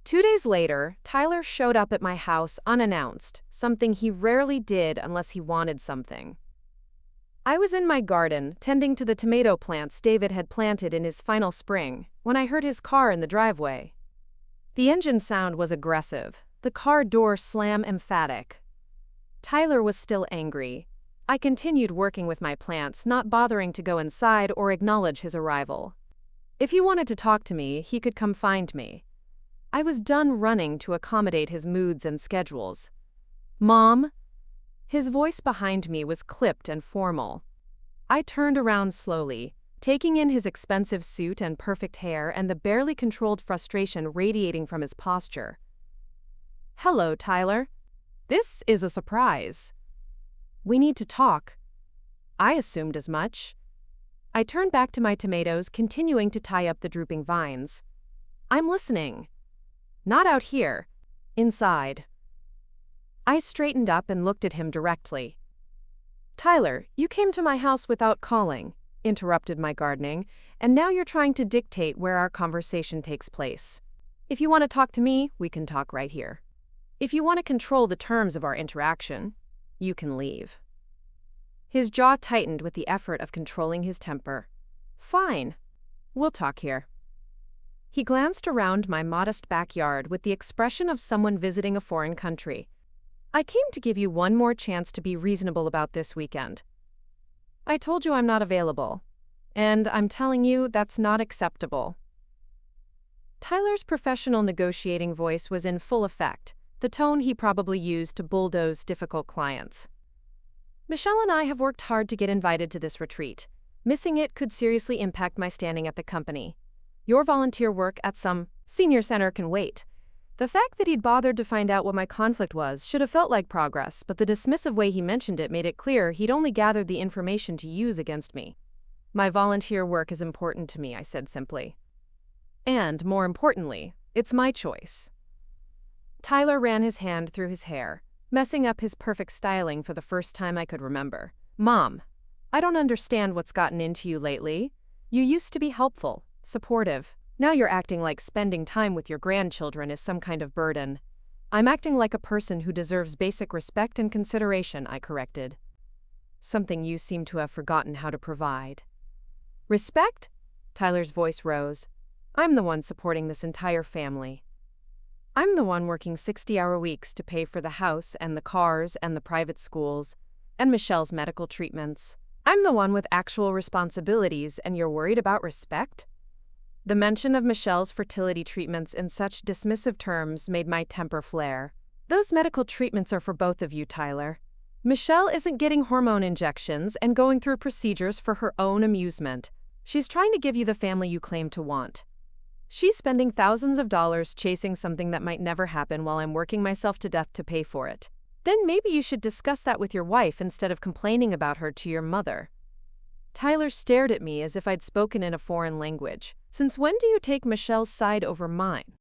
S1: 2 days later, Tyler showed up at my house unannounced, something he rarely did unless he wanted something. I was in my garden, tending to the tomato plants David had planted in his final spring, when I heard his car in the driveway. The engine sound was aggressive, the car door slam emphatic. Tyler was still angry. I continued working with my plants, not bothering to go inside or acknowledge his arrival. If he wanted to talk to me, he could come find me. I was done running to accommodate his moods and schedules. Mom? His voice behind me was clipped and formal. I turned around slowly, taking in his expensive suit and perfect hair and the barely controlled frustration radiating from his posture. Hello, Tyler. This is a surprise. We need to talk. I assumed as much. I turned back to my tomatoes, continuing to tie up the drooping vines. I'm listening. Not out here. Inside. I straightened up and looked at him directly. Tyler, you came to my house without calling, interrupted my gardening, and now you're trying to dictate where our conversation takes place. If you want to talk to me, we can talk right here. If you want to control the terms of our interaction, you can leave. His jaw tightened with the effort of controlling his temper. Fine. We'll talk here. He glanced around my modest backyard with the expression of someone visiting a foreign country. I came to give you one more chance to be reasonable about this weekend. I told you I'm not available, and I'm telling you that's not acceptable. Tyler's professional negotiating voice was in full effect, the tone he probably used to bulldoze difficult clients. Michelle and I have worked hard to get invited to this retreat. Missing it could seriously impact my standing at the company. Your volunteer work at some senior center can wait. The fact that he'd bothered to find out what my conflict was should have felt like progress, but the dismissive way he mentioned it made it clear he'd only gathered the information to use against me. My volunteer work is important to me, I said simply. And, more importantly, it's my choice. Tyler ran his hand through his hair, messing up his perfect styling for the first time I could remember. Mom, I don't understand what's gotten into you lately. You used to be helpful, supportive. Now you're acting like spending time with your grandchildren is some kind of burden. I'm acting like a person who deserves basic respect and consideration, I corrected. Something you seem to have forgotten how to provide. Respect? Tyler's voice rose. I'm the one supporting this entire family. I'm the one working 60-hour weeks to pay for the house and the cars and the private schools and Michelle's medical treatments. I'm the one with actual responsibilities, and you're worried about respect? The mention of Michelle's fertility treatments in such dismissive terms made my temper flare. Those medical treatments are for both of you, Tyler. Michelle isn't getting hormone injections and going through procedures for her own amusement. She's trying to give you the family you claim to want. She's spending thousands of dollars chasing something that might never happen while I'm working myself to death to pay for it. Then maybe you should discuss that with your wife instead of complaining about her to your mother. Tyler stared at me as if I'd spoken in a foreign language. Since when do you take Michelle's side over mine?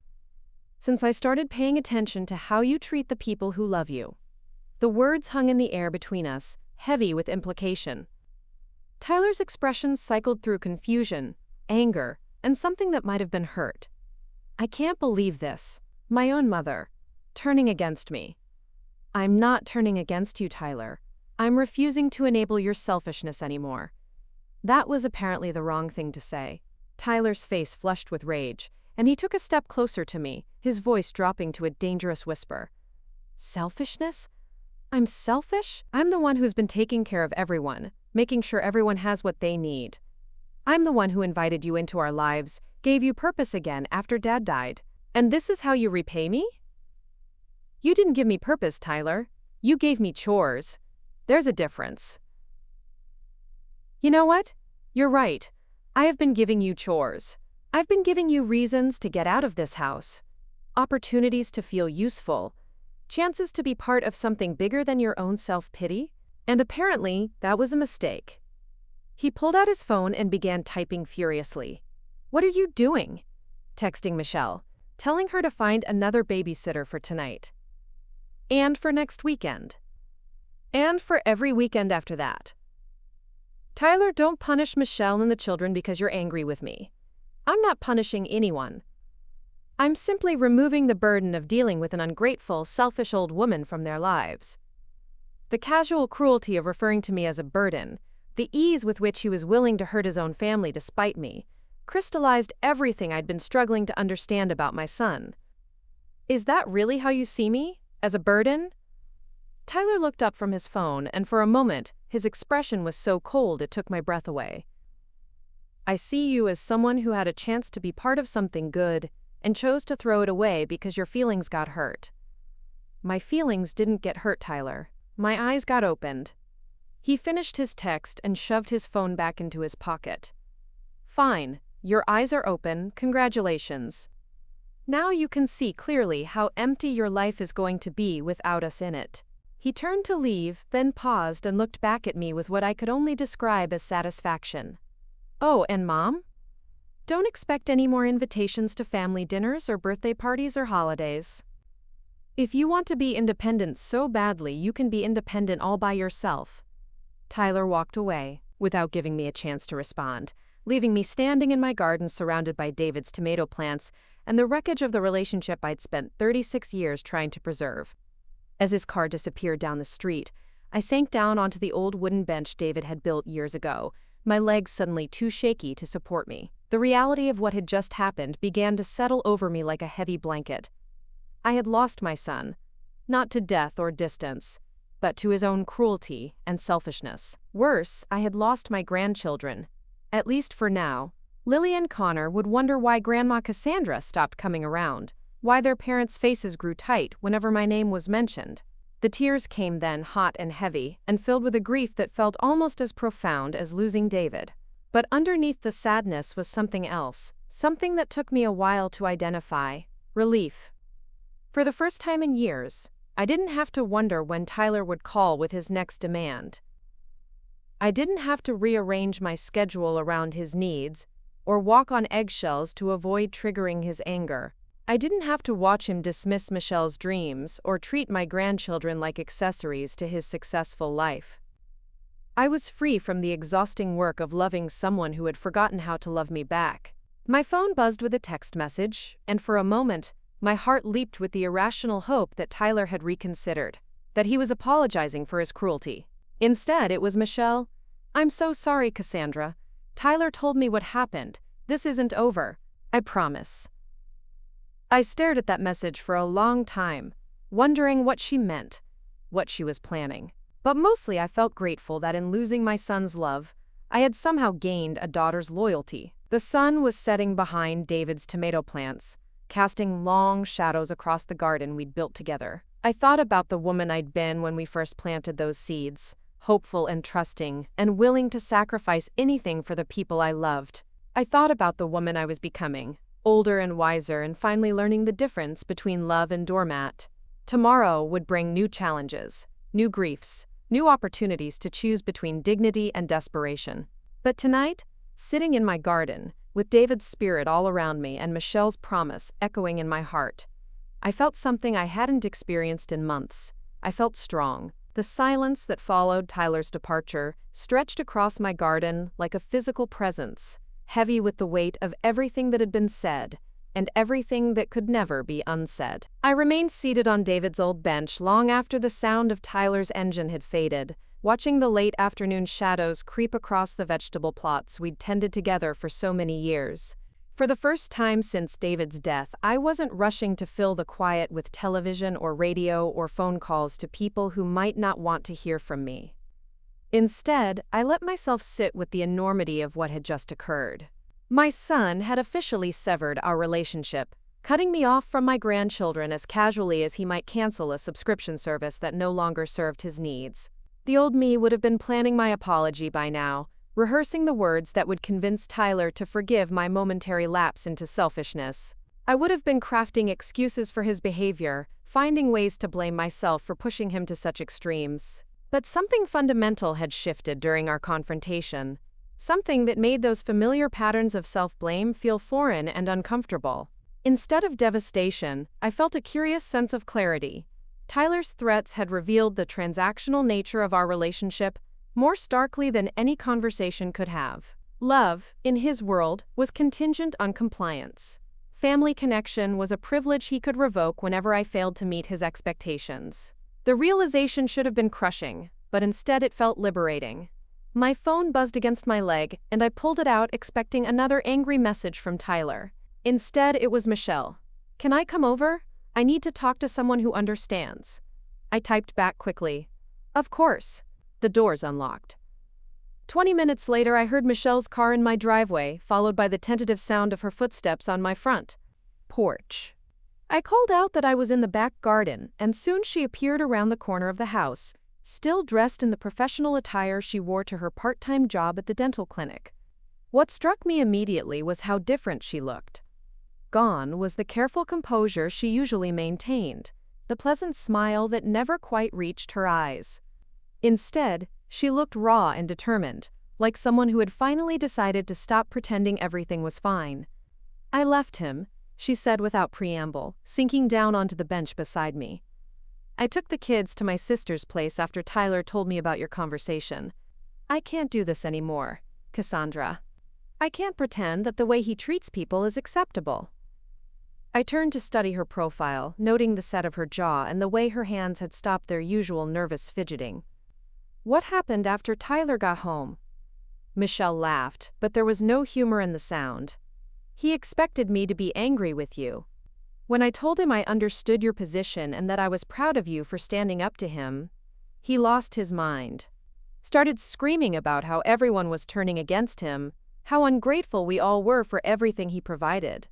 S1: Since I started paying attention to how you treat the people who love you. The words hung in the air between us, heavy with implication. Tyler's expressions cycled through confusion, anger, and something that might have been hurt. I can't believe this. My own mother. Turning against me. I'm not turning against you, Tyler. I'm refusing to enable your selfishness anymore. That was apparently the wrong thing to say. Tyler's face flushed with rage, and he took a step closer to me, his voice dropping to a dangerous whisper. Selfishness? I'm selfish? I'm the one who's been taking care of everyone, making sure everyone has what they need. I'm the one who invited you into our lives, gave you purpose again after Dad died. And this is how you repay me? You didn't give me purpose, Tyler. You gave me chores. There's a difference. You know what? You're right. I have been giving you chores. I've been giving you reasons to get out of this house. Opportunities to feel useful. Chances to be part of something bigger than your own self-pity. And apparently, that was a mistake. He pulled out his phone and began typing furiously. What are you doing? Texting Michelle, telling her to find another babysitter for tonight. And for next weekend. And for every weekend after that. Tyler, don't punish Michelle and the children because you're angry with me. I'm not punishing anyone. I'm simply removing the burden of dealing with an ungrateful, selfish old woman from their lives. The casual cruelty of referring to me as a burden, the ease with which he was willing to hurt his own family despite me, crystallized everything I'd been struggling to understand about my son. Is that really how you see me? As a burden? Tyler looked up from his phone, and for a moment, his expression was so cold it took my breath away. I see you as someone who had a chance to be part of something good and chose to throw it away because your feelings got hurt. My feelings didn't get hurt, Tyler. My eyes got opened. He finished his text and shoved his phone back into his pocket. Fine, your eyes are open, congratulations. Now you can see clearly how empty your life is going to be without us in it. He turned to leave, then paused and looked back at me with what I could only describe as satisfaction. Oh, and Mom? Don't expect any more invitations to family dinners or birthday parties or holidays. If you want to be independent so badly, you can be independent all by yourself. Tyler walked away, without giving me a chance to respond, leaving me standing in my garden surrounded by David's tomato plants and the wreckage of the relationship I'd spent 36 years trying to preserve. As his car disappeared down the street, I sank down onto the old wooden bench David had built years ago, my legs suddenly too shaky to support me. The reality of what had just happened began to settle over me like a heavy blanket. I had lost my son, not to death or distance, but to his own cruelty and selfishness. Worse, I had lost my grandchildren. At least for now. Lily and Connor would wonder why Grandma Cassandra stopped coming around, why their parents' faces grew tight whenever my name was mentioned. The tears came then, hot and heavy, and filled with a grief that felt almost as profound as losing David. But underneath the sadness was something else, something that took me a while to identify: relief. For the first time in years, I didn't have to wonder when Tyler would call with his next demand. I didn't have to rearrange my schedule around his needs, or walk on eggshells to avoid triggering his anger. I didn't have to watch him dismiss Michelle's dreams or treat my grandchildren like accessories to his successful life. I was free from the exhausting work of loving someone who had forgotten how to love me back. My phone buzzed with a text message, and for a moment, my heart leaped with the irrational hope that Tyler had reconsidered, that he was apologizing for his cruelty. Instead, it was Michelle. "I'm so sorry, Cassandra. Tyler told me what happened. This isn't over. I promise." I stared at that message for a long time, wondering what she meant, what she was planning. But mostly I felt grateful that in losing my son's love, I had somehow gained a daughter's loyalty. The sun was setting behind David's tomato plants, casting long shadows across the garden we'd built together. I thought about the woman I'd been when we first planted those seeds, hopeful and trusting, and willing to sacrifice anything for the people I loved. I thought about the woman I was becoming, older and wiser, and finally learning the difference between love and doormat. Tomorrow would bring new challenges, new griefs, new opportunities to choose between dignity and desperation. But tonight, sitting in my garden, with David's spirit all around me and Michelle's promise echoing in my heart, I felt something I hadn't experienced in months. I felt strong. The silence that followed Tyler's departure stretched across my garden like a physical presence, heavy with the weight of everything that had been said, and everything that could never be unsaid. I remained seated on David's old bench long after the sound of Tyler's engine had faded, watching the late afternoon shadows creep across the vegetable plots we'd tended together for so many years. For the first time since David's death, I wasn't rushing to fill the quiet with television or radio or phone calls to people who might not want to hear from me. Instead, I let myself sit with the enormity of what had just occurred. My son had officially severed our relationship, cutting me off from my grandchildren as casually as he might cancel a subscription service that no longer served his needs. The old me would have been planning my apology by now, rehearsing the words that would convince Tyler to forgive my momentary lapse into selfishness. I would have been crafting excuses for his behavior, finding ways to blame myself for pushing him to such extremes. But something fundamental had shifted during our confrontation, something that made those familiar patterns of self-blame feel foreign and uncomfortable. Instead of devastation, I felt a curious sense of clarity. Tyler's threats had revealed the transactional nature of our relationship more starkly than any conversation could have. Love, in his world, was contingent on compliance. Family connection was a privilege he could revoke whenever I failed to meet his expectations. The realization should have been crushing, but instead it felt liberating. My phone buzzed against my leg, and I pulled it out expecting another angry message from Tyler. Instead, it was Michelle. "Can I come over? I need to talk to someone who understands." I typed back quickly. "Of course." The doors unlocked. 20 minutes later, I heard Michelle's car in my driveway, followed by the tentative sound of her footsteps on my front porch. I called out that I was in the back garden, and soon she appeared around the corner of the house, still dressed in the professional attire she wore to her part-time job at the dental clinic. What struck me immediately was how different she looked. Gone was the careful composure she usually maintained, the pleasant smile that never quite reached her eyes. Instead, she looked raw and determined, like someone who had finally decided to stop pretending everything was fine. I left him, she said without preamble, sinking down onto the bench beside me. I took the kids to my sister's place after Tyler told me about your conversation. I can't do this anymore, Cassandra. I can't pretend that the way he treats people is acceptable. I turned to study her profile, noting the set of her jaw and the way her hands had stopped their usual nervous fidgeting. What happened after Tyler got home? Michelle laughed, but there was no humor in the sound. He expected me to be angry with you. When I told him I understood your position and that I was proud of you for standing up to him, he lost his mind. Started screaming about how everyone was turning against him, how ungrateful we all were for everything he provided.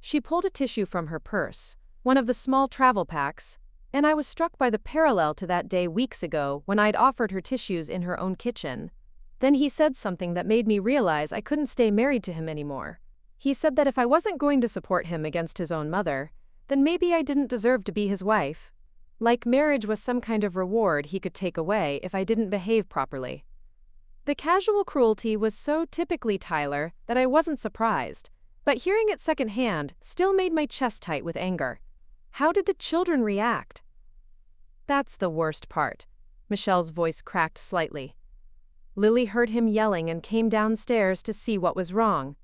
S1: She pulled a tissue from her purse, one of the small travel packs, and I was struck by the parallel to that day weeks ago when I'd offered her tissues in her own kitchen. Then he said something that made me realize I couldn't stay married to him anymore. He said that if I wasn't going to support him against his own mother, then maybe I didn't deserve to be his wife. Like marriage was some kind of reward he could take away if I didn't behave properly. The casual cruelty was so typically Tyler that I wasn't surprised, but hearing it secondhand still made my chest tight with anger. How did the children react? That's the worst part. Michelle's voice cracked slightly. Lily heard him yelling and came downstairs to see what was wrong.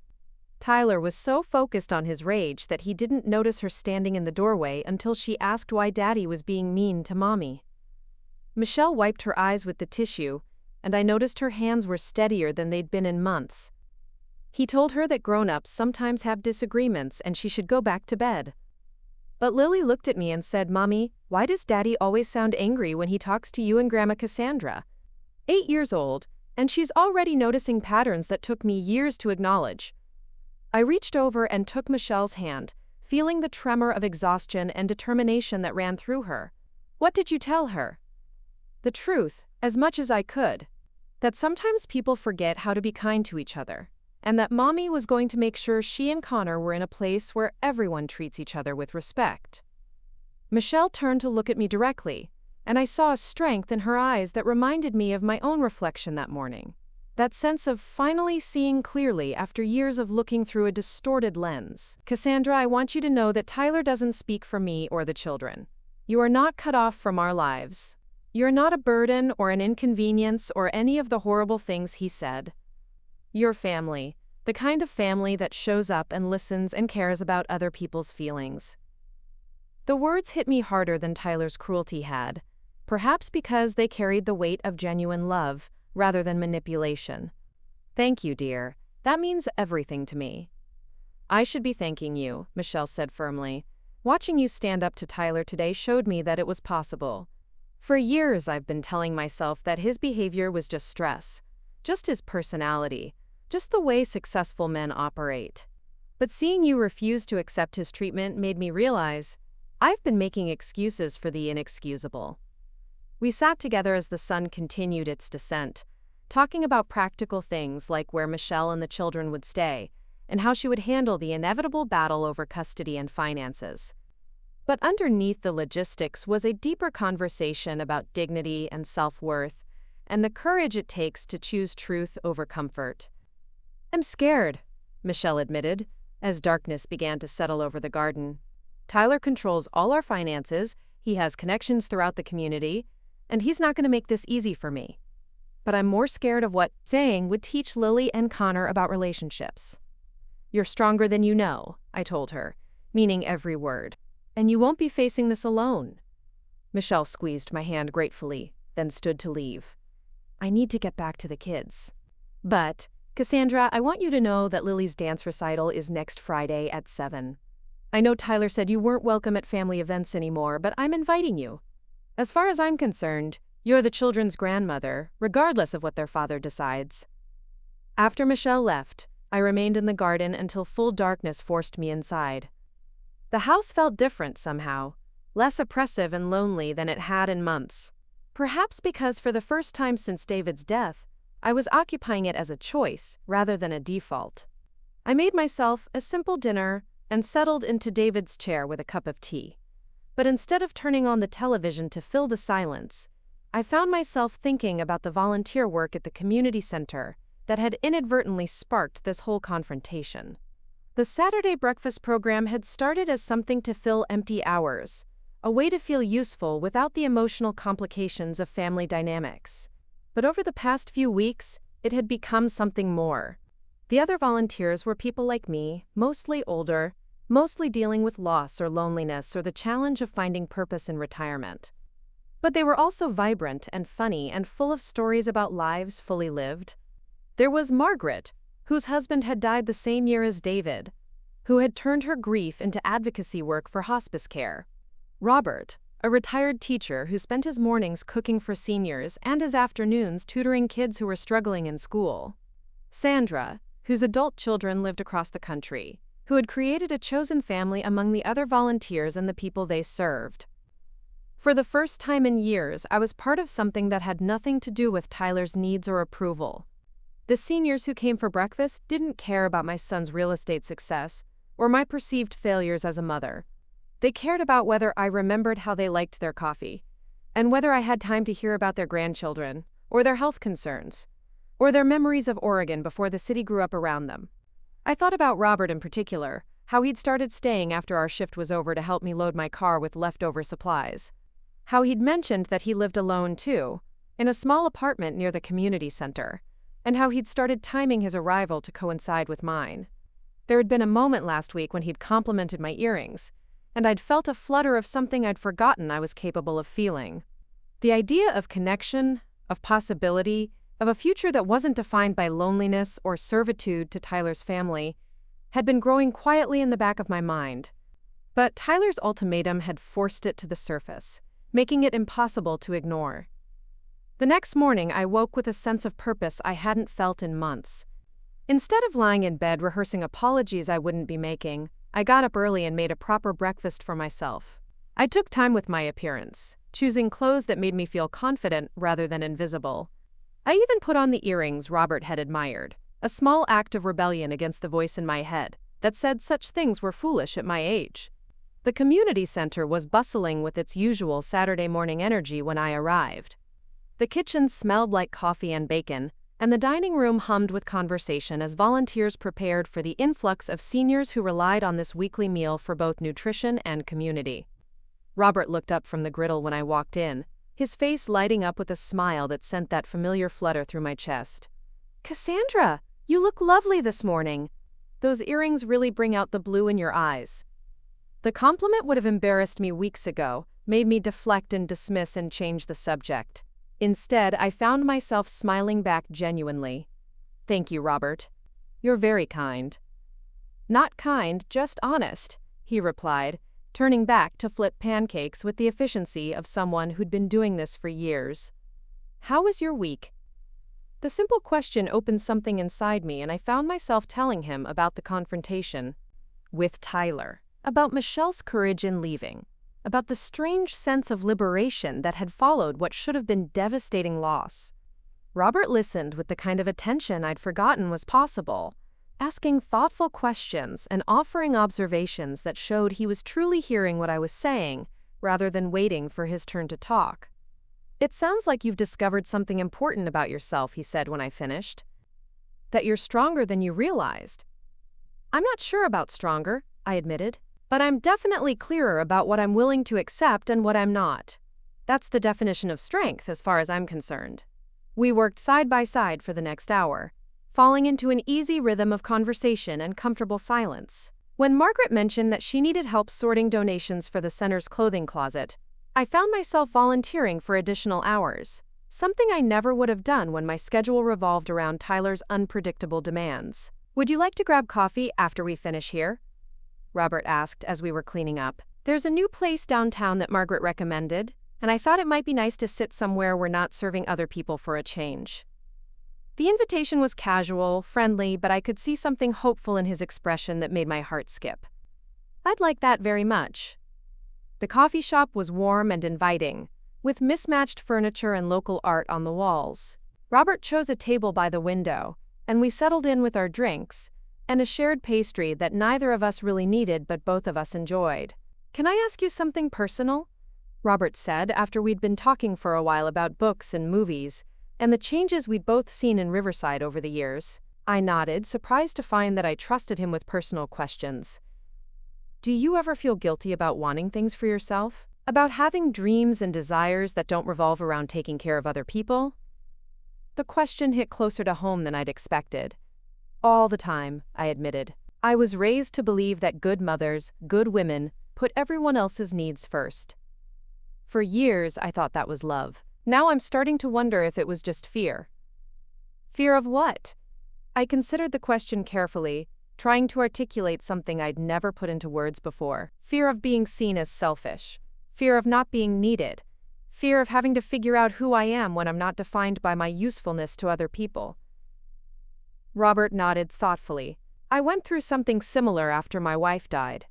S1: Tyler was so focused on his rage that he didn't notice her standing in the doorway until she asked why Daddy was being mean to Mommy. Michelle wiped her eyes with the tissue, and I noticed her hands were steadier than they'd been in months. He told her that grown-ups sometimes have disagreements and she should go back to bed. But Lily looked at me and said, "Mommy, why does Daddy always sound angry when he talks to you and Grandma Cassandra?" 8 years old, and she's already noticing patterns that took me years to acknowledge. I reached over and took Michelle's hand, feeling the tremor of exhaustion and determination that ran through her. What did you tell her? The truth, as much as I could. That sometimes people forget how to be kind to each other, and that Mommy was going to make sure she and Connor were in a place where everyone treats each other with respect. Michelle turned to look at me directly, and I saw a strength in her eyes that reminded me of my own reflection that morning. That sense of finally seeing clearly after years of looking through a distorted lens. Cassandra, I want you to know that Tyler doesn't speak for me or the children. You are not cut off from our lives. You're not a burden or an inconvenience or any of the horrible things he said. You're family, the kind of family that shows up and listens and cares about other people's feelings. The words hit me harder than Tyler's cruelty had, perhaps because they carried the weight of genuine love, rather than manipulation. Thank you, dear. That means everything to me. I should be thanking you, Michelle said firmly. Watching you stand up to Tyler today showed me that it was possible. For years I've been telling myself that his behavior was just stress, just his personality, just the way successful men operate. But seeing you refuse to accept his treatment made me realize I've been making excuses for the inexcusable. We sat together as the sun continued its descent, talking about practical things like where Michelle and the children would stay, and how she would handle the inevitable battle over custody and finances. But underneath the logistics was a deeper conversation about dignity and self-worth, and the courage it takes to choose truth over comfort. I'm scared, Michelle admitted, as darkness began to settle over the garden. Tyler controls all our finances, he has connections throughout the community, and he's not going to make this easy for me. But I'm more scared of what saying would teach Lily and Connor about relationships. You're stronger than you know, I told her, meaning every word. And you won't be facing this alone. Michelle squeezed my hand gratefully, then stood to leave. I need to get back to the kids. But, Cassandra, I want you to know that Lily's dance recital is next Friday at 7. I know Tyler said you weren't welcome at family events anymore, but I'm inviting you. As far as I'm concerned, you're the children's grandmother, regardless of what their father decides. After Michelle left, I remained in the garden until full darkness forced me inside. The house felt different somehow, less oppressive and lonely than it had in months. Perhaps because for the first time since David's death, I was occupying it as a choice rather than a default. I made myself a simple dinner and settled into David's chair with a cup of tea. But instead of turning on the television to fill the silence, I found myself thinking about the volunteer work at the community center that had inadvertently sparked this whole confrontation. The Saturday breakfast program had started as something to fill empty hours, a way to feel useful without the emotional complications of family dynamics. But over the past few weeks, it had become something more. The other volunteers were people like me, mostly older, mostly dealing with loss or loneliness or the challenge of finding purpose in retirement. But they were also vibrant and funny and full of stories about lives fully lived. There was Margaret, whose husband had died the same year as David, who had turned her grief into advocacy work for hospice care. Robert, a retired teacher who spent his mornings cooking for seniors and his afternoons tutoring kids who were struggling in school. Sandra, whose adult children lived across the country, who had created a chosen family among the other volunteers and the people they served. For the first time in years, I was part of something that had nothing to do with Tyler's needs or approval. The seniors who came for breakfast didn't care about my son's real estate success or my perceived failures as a mother. They cared about whether I remembered how they liked their coffee, and whether I had time to hear about their grandchildren, or their health concerns, or their memories of Oregon before the city grew up around them. I thought about Robert in particular, how he'd started staying after our shift was over to help me load my car with leftover supplies. How he'd mentioned that he lived alone too, in a small apartment near the community center, and how he'd started timing his arrival to coincide with mine. There had been a moment last week when he'd complimented my earrings, and I'd felt a flutter of something I'd forgotten I was capable of feeling. The idea of connection, of possibility, of a future that wasn't defined by loneliness or servitude to Tyler's family, had been growing quietly in the back of my mind. But Tyler's ultimatum had forced it to the surface, making it impossible to ignore. The next morning, I woke with a sense of purpose I hadn't felt in months. Instead of lying in bed rehearsing apologies I wouldn't be making, I got up early and made a proper breakfast for myself. I took time with my appearance, choosing clothes that made me feel confident rather than invisible. I even put on the earrings Robert had admired, a small act of rebellion against the voice in my head that said such things were foolish at my age. The community center was bustling with its usual Saturday morning energy when I arrived. The kitchen smelled like coffee and bacon, and the dining room hummed with conversation as volunteers prepared for the influx of seniors who relied on this weekly meal for both nutrition and community. Robert looked up from the griddle when I walked in, his face lighting up with a smile that sent that familiar flutter through my chest. "Cassandra, you look lovely this morning. Those earrings really bring out the blue in your eyes." The compliment would have embarrassed me weeks ago, made me deflect and dismiss and change the subject. Instead, I found myself smiling back genuinely. "Thank you, Robert. You're very kind." "Not kind, just honest," he replied, turning back to flip pancakes with the efficiency of someone who'd been doing this for years. "How was your week?" The simple question opened something inside me, and I found myself telling him about the confrontation with Tyler, about Michelle's courage in leaving, about the strange sense of liberation that had followed what should have been devastating loss. Robert listened with the kind of attention I'd forgotten was possible, asking thoughtful questions and offering observations that showed he was truly hearing what I was saying, rather than waiting for his turn to talk. "It sounds like you've discovered something important about yourself," he said when I finished. "That you're stronger than you realized." "I'm not sure about stronger," I admitted. "But I'm definitely clearer about what I'm willing to accept and what I'm not. That's the definition of strength as far as I'm concerned." We worked side by side for the next hour, falling into an easy rhythm of conversation and comfortable silence. When Margaret mentioned that she needed help sorting donations for the center's clothing closet, I found myself volunteering for additional hours, something I never would have done when my schedule revolved around Tyler's unpredictable demands. "Would you like to grab coffee after we finish here?" Robert asked as we were cleaning up. "There's a new place downtown that Margaret recommended, and I thought it might be nice to sit somewhere we're not serving other people for a change." The invitation was casual, friendly, but I could see something hopeful in his expression that made my heart skip. "I'd like that very much." The coffee shop was warm and inviting, with mismatched furniture and local art on the walls. Robert chose a table by the window, and we settled in with our drinks, and a shared pastry that neither of us really needed but both of us enjoyed. "Can I ask you something personal?" Robert said after we'd been talking for a while about books and movies, and the changes we'd both seen in Riverside over the years. I nodded, surprised to find that I trusted him with personal questions. Do you ever feel guilty about wanting things for yourself? About having dreams and desires that don't revolve around taking care of other people? The question hit closer to home than I'd expected. All the time, I admitted. I was raised to believe that good mothers, good women, put everyone else's needs first. For years, I thought that was love. Now I'm starting to wonder if it was just fear. Fear of what? I considered the question carefully, trying to articulate something I'd never put into words before. Fear of being seen as selfish. Fear of not being needed. Fear of having to figure out who I am when I'm not defined by my usefulness to other people. Robert nodded thoughtfully. I went through something similar after my wife died.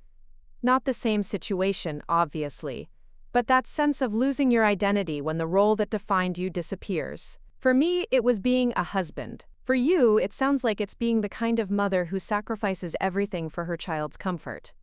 S1: Not the same situation, obviously, but that sense of losing your identity when the role that defined you disappears. For me, it was being a husband. For you, it sounds like it's being the kind of mother who sacrifices everything for her child's comfort.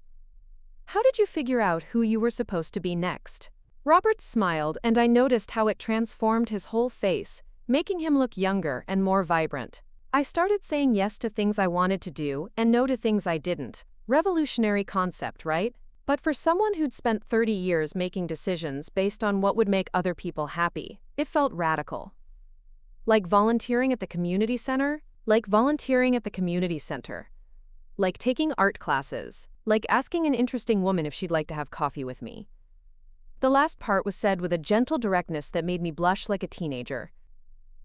S1: How did you figure out who you were supposed to be next? Robert smiled, and I noticed how it transformed his whole face, making him look younger and more vibrant. I started saying yes to things I wanted to do and no to things I didn't. Revolutionary concept, right? But for someone who'd spent 30 years making decisions based on what would make other people happy, it felt radical. Like volunteering at the community center? Like volunteering at the community center. Like taking art classes. Like asking an interesting woman if she'd like to have coffee with me. The last part was said with a gentle directness that made me blush like a teenager.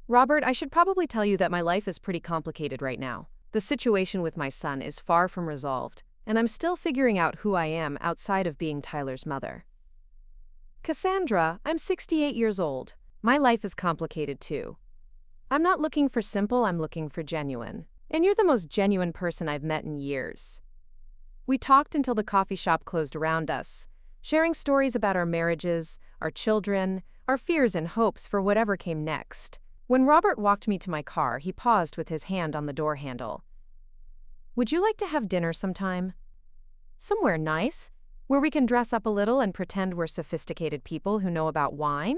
S1: Robert, I should probably tell you that my life is pretty complicated right now. The situation with my son is far from resolved, and I'm still figuring out who I am outside of being Tyler's mother. Cassandra, I'm 68 years old. My life is complicated too. I'm not looking for simple, I'm looking for genuine. And you're the most genuine person I've met in years. We talked until the coffee shop closed around us, sharing stories about our marriages, our children, our fears and hopes for whatever came next. When Robert walked me to my car, he paused with his hand on the door handle. Would you like to have dinner sometime? Somewhere nice, where we can dress up a little and pretend we're sophisticated people who know about wine?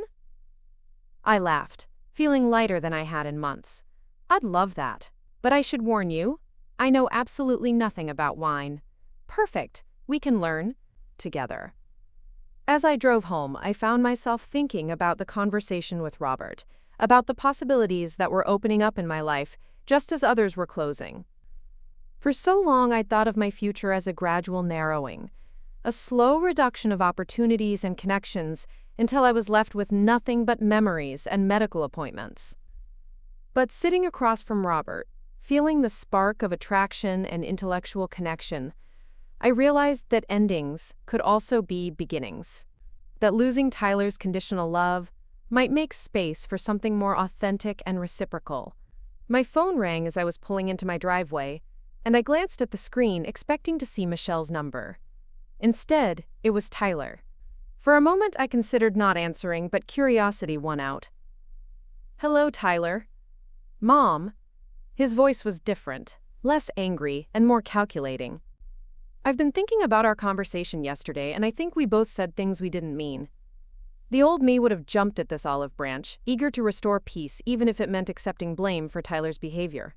S1: I laughed, feeling lighter than I had in months. I'd love that. But I should warn you, I know absolutely nothing about wine. Perfect, we can learn together. As I drove home, I found myself thinking about the conversation with Robert, about the possibilities that were opening up in my life, just as others were closing. For so long, I'd thought of my future as a gradual narrowing, a slow reduction of opportunities and connections until I was left with nothing but memories and medical appointments. But sitting across from Robert, feeling the spark of attraction and intellectual connection, I realized that endings could also be beginnings. That losing Tyler's conditional love might make space for something more authentic and reciprocal. My phone rang as I was pulling into my driveway, and I glanced at the screen expecting to see Michelle's number. Instead, it was Tyler. For a moment I considered not answering, but curiosity won out. Hello, Tyler. Mom. His voice was different, less angry and more calculating. I've been thinking about our conversation yesterday, and I think we both said things we didn't mean. The old me would have jumped at this olive branch, eager to restore peace even if it meant accepting blame for Tyler's behavior.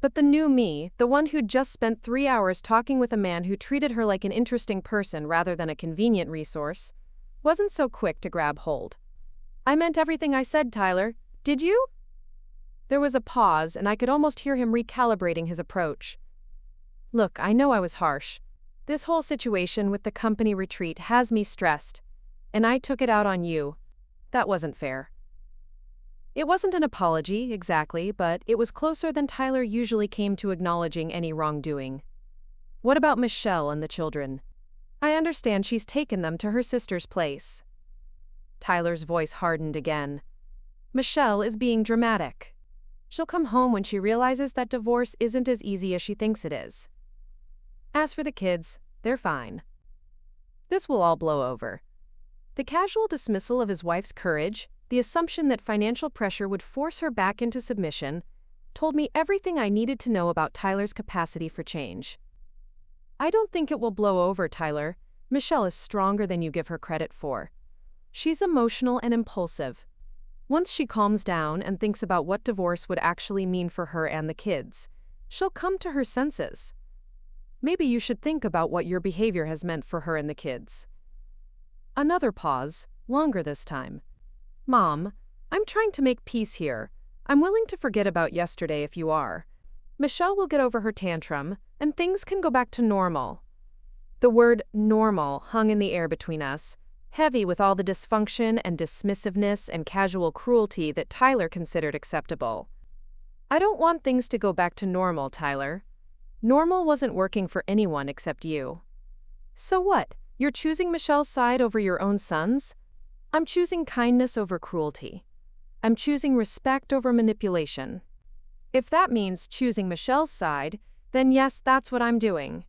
S1: But the new me, the one who'd just spent 3 hours talking with a man who treated her like an interesting person rather than a convenient resource, wasn't so quick to grab hold. I meant everything I said, Tyler. Did you? There was a pause, and I could almost hear him recalibrating his approach. Look, I know I was harsh. This whole situation with the company retreat has me stressed, and I took it out on you. That wasn't fair. It wasn't an apology, exactly, but it was closer than Tyler usually came to acknowledging any wrongdoing. What about Michelle and the children? I understand she's taken them to her sister's place. Tyler's voice hardened again. Michelle is being dramatic. She'll come home when she realizes that divorce isn't as easy as she thinks it is. As for the kids, they're fine. This will all blow over. The casual dismissal of his wife's courage, the assumption that financial pressure would force her back into submission, told me everything I needed to know about Tyler's capacity for change. I don't think it will blow over, Tyler. Michelle is stronger than you give her credit for. She's emotional and impulsive. Once she calms down and thinks about what divorce would actually mean for her and the kids, she'll come to her senses. Maybe you should think about what your behavior has meant for her and the kids. Another pause, longer this time. Mom, I'm trying to make peace here. I'm willing to forget about yesterday if you are. Michelle will get over her tantrum, and things can go back to normal. The word normal hung in the air between us, heavy with all the dysfunction and dismissiveness and casual cruelty that Tyler considered acceptable. I don't want things to go back to normal, Tyler. Normal wasn't working for anyone except you. So what? You're choosing Michelle's side over your own son's? I'm choosing kindness over cruelty. I'm choosing respect over manipulation. If that means choosing Michelle's side, then yes, that's what I'm doing.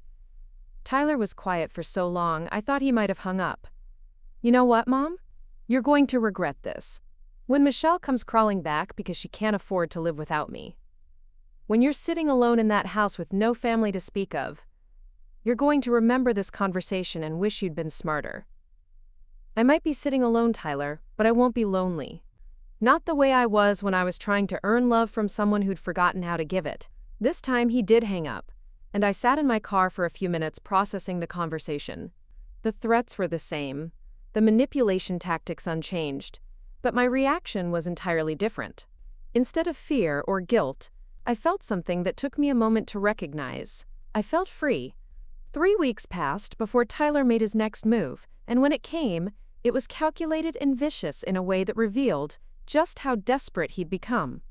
S1: Tyler was quiet for so long, I thought he might have hung up. You know what, Mom? You're going to regret this. When Michelle comes crawling back because she can't afford to live without me. When you're sitting alone in that house with no family to speak of, you're going to remember this conversation and wish you'd been smarter. I might be sitting alone, Tyler, but I won't be lonely. Not the way I was when I was trying to earn love from someone who'd forgotten how to give it. This time he did hang up, and I sat in my car for a few minutes processing the conversation. The threats were the same, the manipulation tactics unchanged, but my reaction was entirely different. Instead of fear or guilt, I felt something that took me a moment to recognize. I felt free. 3 weeks passed before Tyler made his next move, and when it came, it was calculated and vicious in a way that revealed just how desperate he'd become.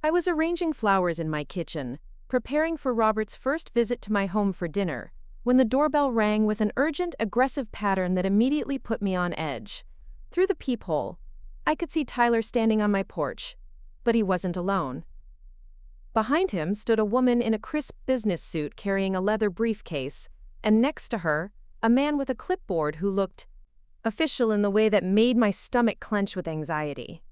S1: I was arranging flowers in my kitchen, preparing for Robert's first visit to my home for dinner, when the doorbell rang with an urgent, aggressive pattern that immediately put me on edge. Through the peephole, I could see Tyler standing on my porch, but he wasn't alone. Behind him stood a woman in a crisp business suit carrying a leather briefcase, and next to her, a man with a clipboard who looked official in the way that made my stomach clench with anxiety.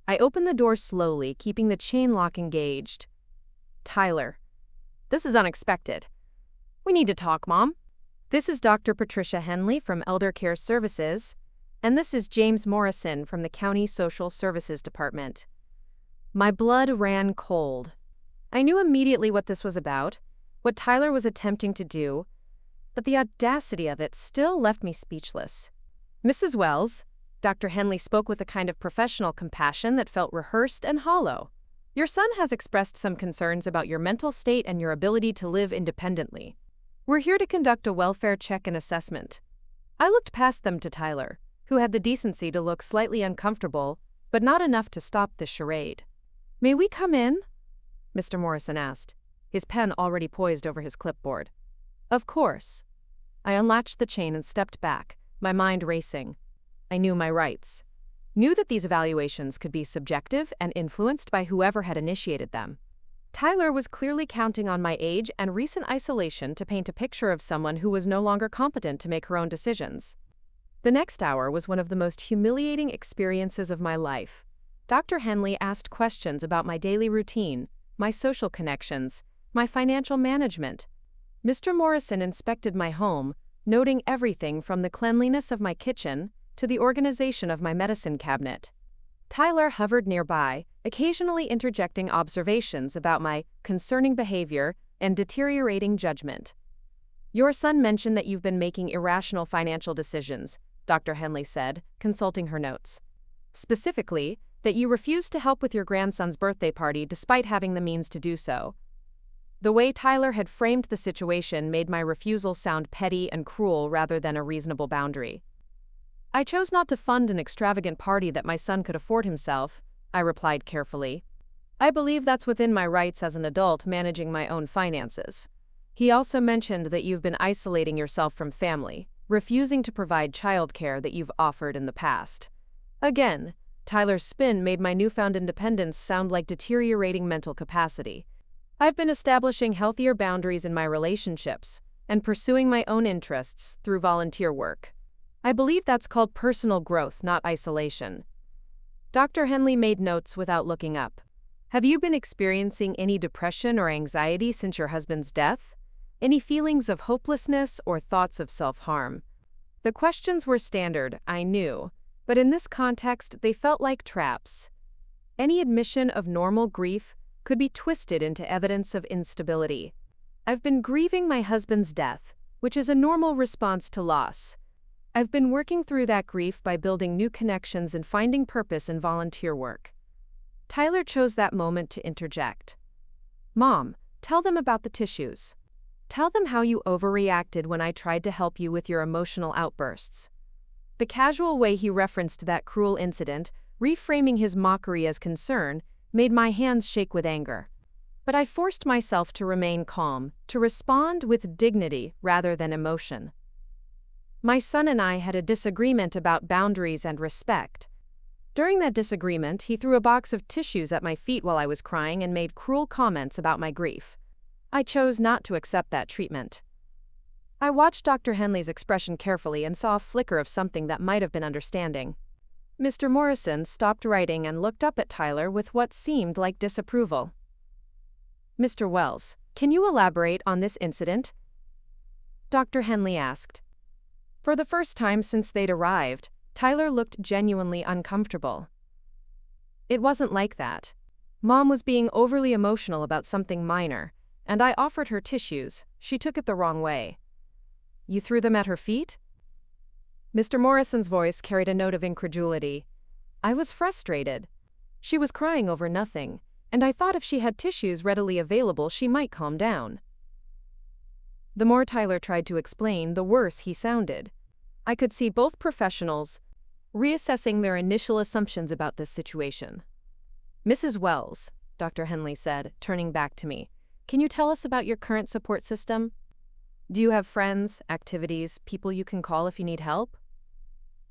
S1: I opened the door slowly, keeping the chain lock engaged. Tyler, this is unexpected. We need to talk, Mom. This is Dr. Patricia Henley from Elder Care Services, and this is James Morrison from the County Social Services Department. My blood ran cold. I knew immediately what this was about, what Tyler was attempting to do, but the audacity of it still left me speechless. Mrs. Wells, Dr. Henley spoke with a kind of professional compassion that felt rehearsed and hollow. Your son has expressed some concerns about your mental state and your ability to live independently. We're here to conduct a welfare check and assessment. I looked past them to Tyler, who had the decency to look slightly uncomfortable, but not enough to stop the charade. May we come in? Mr. Morrison asked, his pen already poised over his clipboard. Of course. I unlatched the chain and stepped back, my mind racing. I knew my rights. Knew that these evaluations could be subjective and influenced by whoever had initiated them. Tyler was clearly counting on my age and recent isolation to paint a picture of someone who was no longer competent to make her own decisions. The next hour was one of the most humiliating experiences of my life. Dr. Henley asked questions about my daily routine, my social connections, my financial management. Mr. Morrison inspected my home, noting everything from the cleanliness of my kitchen to the organization of my medicine cabinet. Tyler hovered nearby, occasionally interjecting observations about my concerning behavior and deteriorating judgment. Your son mentioned that you've been making irrational financial decisions, Dr. Henley said, consulting her notes. Specifically, that you refused to help with your grandson's birthday party despite having the means to do so. The way Tyler had framed the situation made my refusal sound petty and cruel rather than a reasonable boundary. I chose not to fund an extravagant party that my son could afford himself, I replied carefully. I believe that's within my rights as an adult managing my own finances. He also mentioned that you've been isolating yourself from family, refusing to provide childcare that you've offered in the past. Again, Tyler's spin made my newfound independence sound like deteriorating mental capacity. I've been establishing healthier boundaries in my relationships and pursuing my own interests through volunteer work. I believe that's called personal growth, not isolation. Dr. Henley made notes without looking up. Have you been experiencing any depression or anxiety since your husband's death? Any feelings of hopelessness or thoughts of self-harm? The questions were standard, I knew, But in this context, they felt like traps. Any admission of normal grief could be twisted into evidence of instability. I've been grieving my husband's death, which is a normal response to loss. I've been working through that grief by building new connections and finding purpose in volunteer work. Tyler chose that moment to interject. Mom, tell them about the tissues. Tell them how you overreacted when I tried to help you with your emotional outbursts. The casual way he referenced that cruel incident, reframing his mockery as concern, made my hands shake with anger. But I forced myself to remain calm, to respond with dignity rather than emotion. My son and I had a disagreement about boundaries and respect. During that disagreement, he threw a box of tissues at my feet while I was crying and made cruel comments about my grief. I chose not to accept that treatment. I watched Dr. Henley's expression carefully and saw a flicker of something that might have been understanding. Mr. Morrison stopped writing and looked up at Tyler with what seemed like disapproval. Mr. Wells, can you elaborate on this incident? Dr. Henley asked. For the first time since they'd arrived, Tyler looked genuinely uncomfortable. It wasn't like that. Mom was being overly emotional about something minor, and I offered her tissues. She took it the wrong way. You threw them at her feet? Mr. Morrison's voice carried a note of incredulity. I was frustrated. She was crying over nothing, and I thought if she had tissues readily available she might calm down. The more Tyler tried to explain, the worse he sounded. I could see both professionals reassessing their initial assumptions about this situation. Mrs. Wells, Dr. Henley said, turning back to me, can you tell us about your current support system? Do you have friends, activities, people you can call if you need help?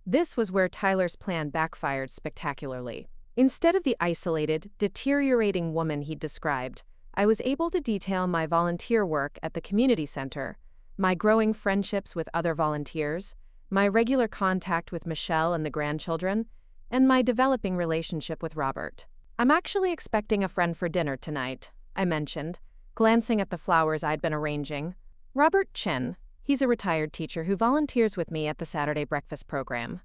S1: This was where Tyler's plan backfired spectacularly. Instead of the isolated, deteriorating woman he'd described, I was able to detail my volunteer work at the community center, my growing friendships with other volunteers, my regular contact with Michelle and the grandchildren, and my developing relationship with Robert. I'm actually expecting a friend for dinner tonight, I mentioned, glancing at the flowers I'd been arranging. Robert Chen, he's a retired teacher who volunteers with me at the Saturday breakfast program.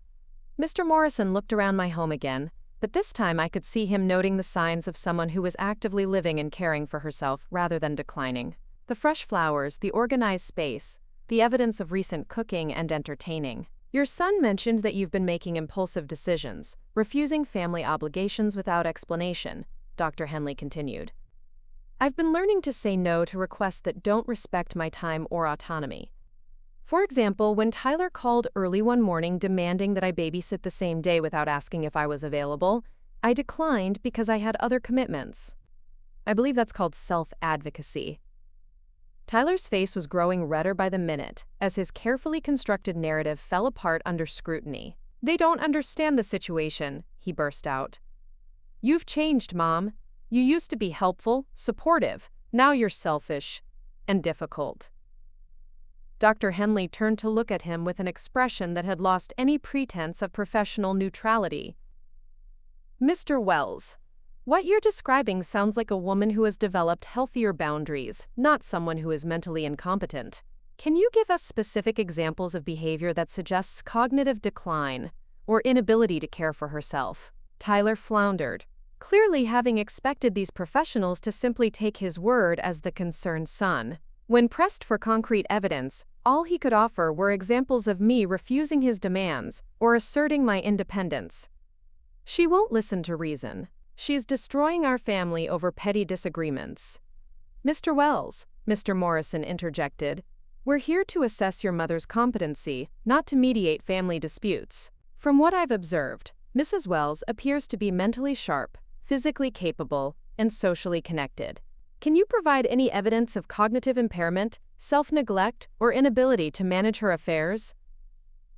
S1: Mr. Morrison looked around my home again, but this time I could see him noting the signs of someone who was actively living and caring for herself rather than declining. The fresh flowers, the organized space, the evidence of recent cooking and entertaining. Your son mentioned that you've been making impulsive decisions, refusing family obligations without explanation, Dr. Henley continued. I've been learning to say no to requests that don't respect my time or autonomy. For example, when Tyler called early one morning demanding that I babysit the same day without asking if I was available, I declined because I had other commitments. I believe that's called self-advocacy. Tyler's face was growing redder by the minute as his carefully constructed narrative fell apart under scrutiny. They don't understand the situation, he burst out. You've changed, Mom. You used to be helpful, supportive. Now you're selfish and difficult. Dr. Henley turned to look at him with an expression that had lost any pretense of professional neutrality. Mr. Wells, what you're describing sounds like a woman who has developed healthier boundaries, not someone who is mentally incompetent. Can you give us specific examples of behavior that suggests cognitive decline or inability to care for herself? Tyler floundered, clearly having expected these professionals to simply take his word as the concerned son. When pressed for concrete evidence, all he could offer were examples of me refusing his demands or asserting my independence. She won't listen to reason. She's destroying our family over petty disagreements. Mr. Wells, Mr. Morrison interjected, we're here to assess your mother's competency, not to mediate family disputes. From what I've observed, Mrs. Wells appears to be mentally sharp, physically capable, and socially connected. Can you provide any evidence of cognitive impairment, self-neglect, or inability to manage her affairs?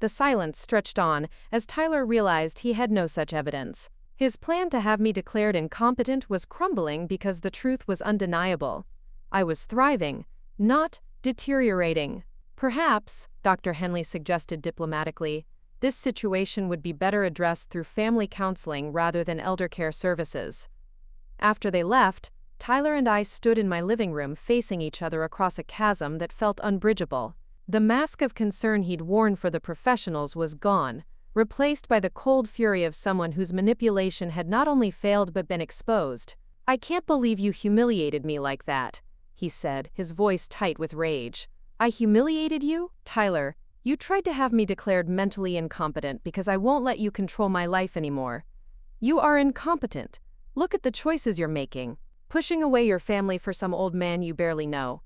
S1: The silence stretched on as Tyler realized he had no such evidence. His plan to have me declared incompetent was crumbling because the truth was undeniable. I was thriving, not deteriorating. Perhaps, Dr. Henley suggested diplomatically, this situation would be better addressed through family counseling rather than elder care services. After they left, Tyler and I stood in my living room facing each other across a chasm that felt unbridgeable. The mask of concern he'd worn for the professionals was gone, replaced by the cold fury of someone whose manipulation had not only failed but been exposed. "I can't believe you humiliated me like that," he said, his voice tight with rage. "I humiliated you? Tyler, you tried to have me declared mentally incompetent because I won't let you control my life anymore. You are incompetent. Look at the choices you're making. Pushing away your family for some old man you barely know."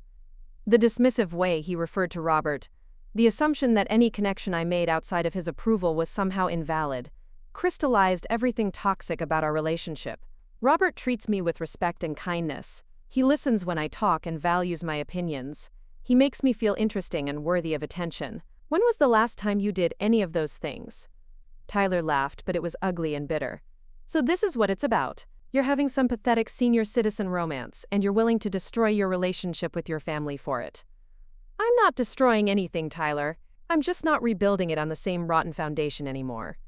S1: The dismissive way he referred to Robert, the assumption that any connection I made outside of his approval was somehow invalid, crystallized everything toxic about our relationship. Robert treats me with respect and kindness. He listens when I talk and values my opinions. He makes me feel interesting and worthy of attention. When was the last time you did any of those things? Tyler laughed, but it was ugly and bitter. "So this is what it's about. You're having some pathetic senior citizen romance, and you're willing to destroy your relationship with your family for it." "I'm not destroying anything, Tyler. I'm just not rebuilding it on the same rotten foundation anymore."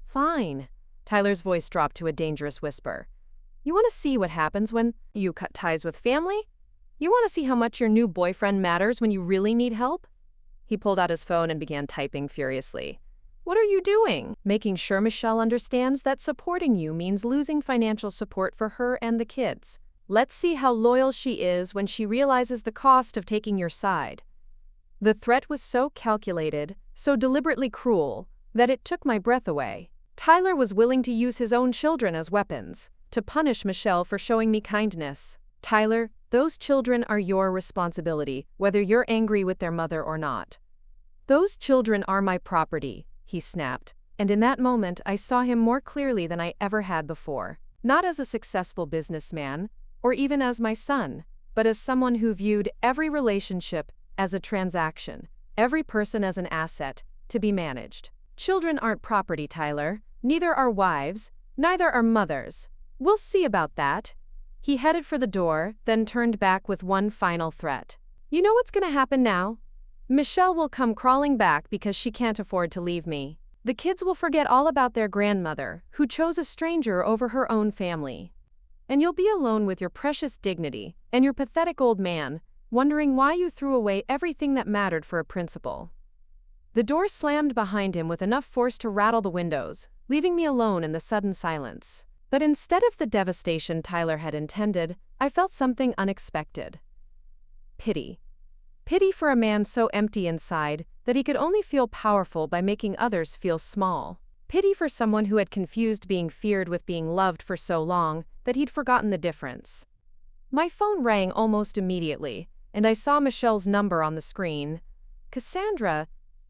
S1: "Fine." Tyler's voice dropped to a dangerous whisper. "You want to see what happens when you cut ties with family? You want to see how much your new boyfriend matters when you really need help?" He pulled out his phone and began typing furiously. "What are you doing? Making sure Michelle understands that supporting you means losing financial support for her and the kids. Let's see how loyal she is when she realizes the cost of taking your side." The threat was so calculated, so deliberately cruel, that it took my breath away. Tyler was willing to use his own children as weapons, to punish Michelle for showing me kindness. "Tyler, those children are your responsibility, whether you're angry with their mother or not." "Those children are my property," he snapped, and in that moment I saw him more clearly than I ever had before. Not as a successful businessman, or even as my son, but as someone who viewed every relationship as a transaction, every person as an asset, to be managed. "Children aren't property, Tyler. Neither are wives, neither are mothers. We'll see about that." He headed for the door, then turned back with one final threat. "You know what's going to happen now? Michelle will come crawling back because she can't afford to leave me. The kids will forget all about their grandmother, who chose a stranger over her own family. And you'll be alone with your precious dignity and your pathetic old man, wondering why you threw away everything that mattered for a principal." The door slammed behind him with enough force to rattle the windows, leaving me alone in the sudden silence. But instead of the devastation Tyler had intended, I felt something unexpected. Pity. Pity for a man so empty inside that he could only feel powerful by making others feel small. Pity for someone who had confused being feared with being loved for so long that he'd forgotten the difference. My phone rang almost immediately, and I saw Michelle's number on the screen. "Cassandra,"